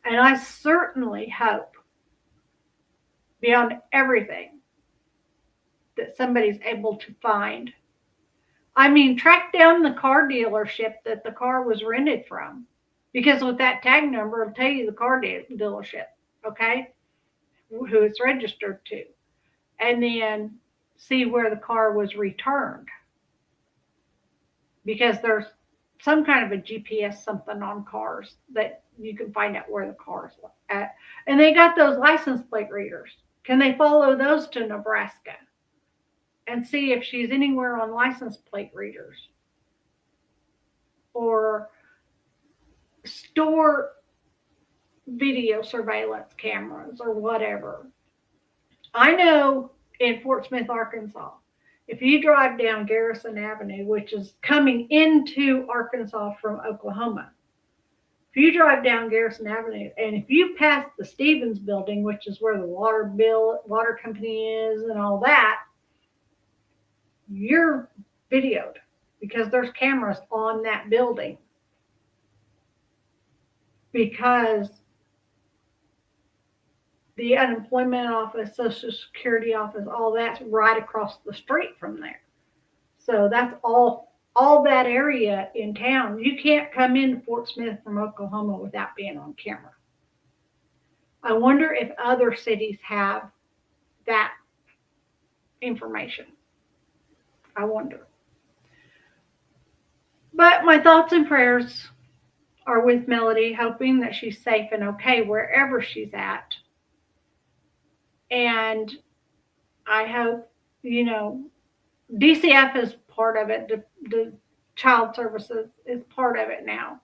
And I certainly hope, beyond everything, that somebody's able to find. I mean, track down the car dealership that the car was rented from. Because with that tag number, it'll tell you the car dealership, okay? Who it's registered to. And then see where the car was returned. Because there's some kind of a GPS something on cars that you can find out where the car's at. And they got those license plate readers. Can they follow those to Nebraska and see if she's anywhere on license plate readers? Or store video surveillance cameras or whatever. I know in Fort Smith, Arkansas, if you drive down Garrison Avenue, which is coming into Arkansas from Oklahoma, if you drive down Garrison Avenue and if you pass the Stevens building, which is where the water company is and all that, you're videoed because there's cameras on that building. Because the unemployment office, Social Security office, all that's right across the street from there. So that's all that area in town. You can't come into Fort Smith from Oklahoma without being on camera. I wonder if other cities have that information. I wonder. But my thoughts and prayers are with Melody, hoping that she's safe and okay wherever she's at. And I hope, DCF is part of it. The Child Services is part of it now.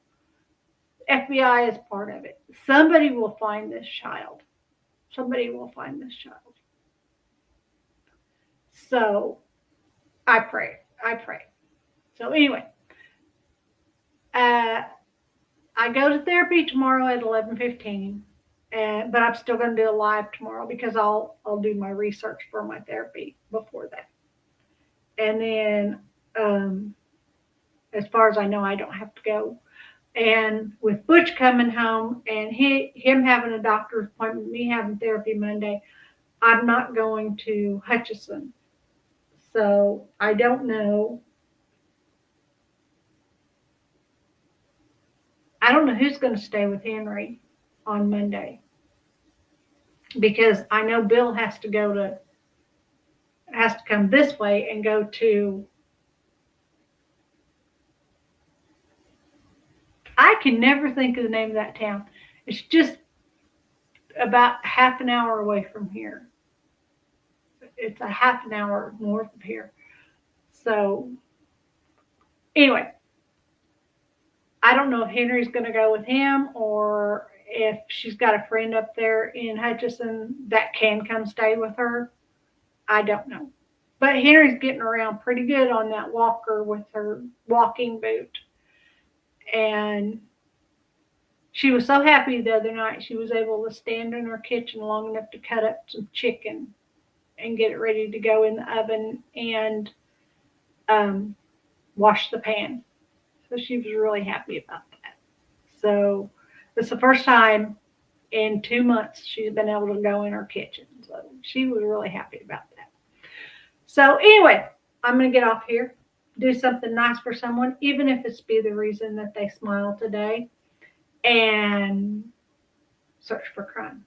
FBI is part of it. Somebody will find this child. Somebody will find this child. So I pray. So anyway, I go to therapy tomorrow at 11:15. but I'm still going to do a live tomorrow because I'll do my research for my therapy before that. And then, as far as I know, I don't have to go. And with Butch coming home and him having a doctor's appointment, me having therapy Monday, I'm not going to Hutchinson. So I don't know. I don't know who's going to stay with Henry on Monday, because I know Bill has to come this way and go to, I can never think of the name of that town. It's just about half an hour away from here. It's a half an hour north of here. So anyway, I don't know if Henry's going to go with him or if she's got a friend up there in Hutchinson that can come stay with her. I don't know. But Henry's getting around pretty good on that walker with her walking boot. And she was so happy the other night she was able to stand in her kitchen long enough to cut up some chicken and get it ready to go in the oven and wash the pan. So she was really happy about that. So it's the first time in 2 months she's been able to go in her kitchen. So she was really happy about that. So anyway, I'm going to get off here, do something nice for someone, even if it's be the reason that they smile today, and search for crime.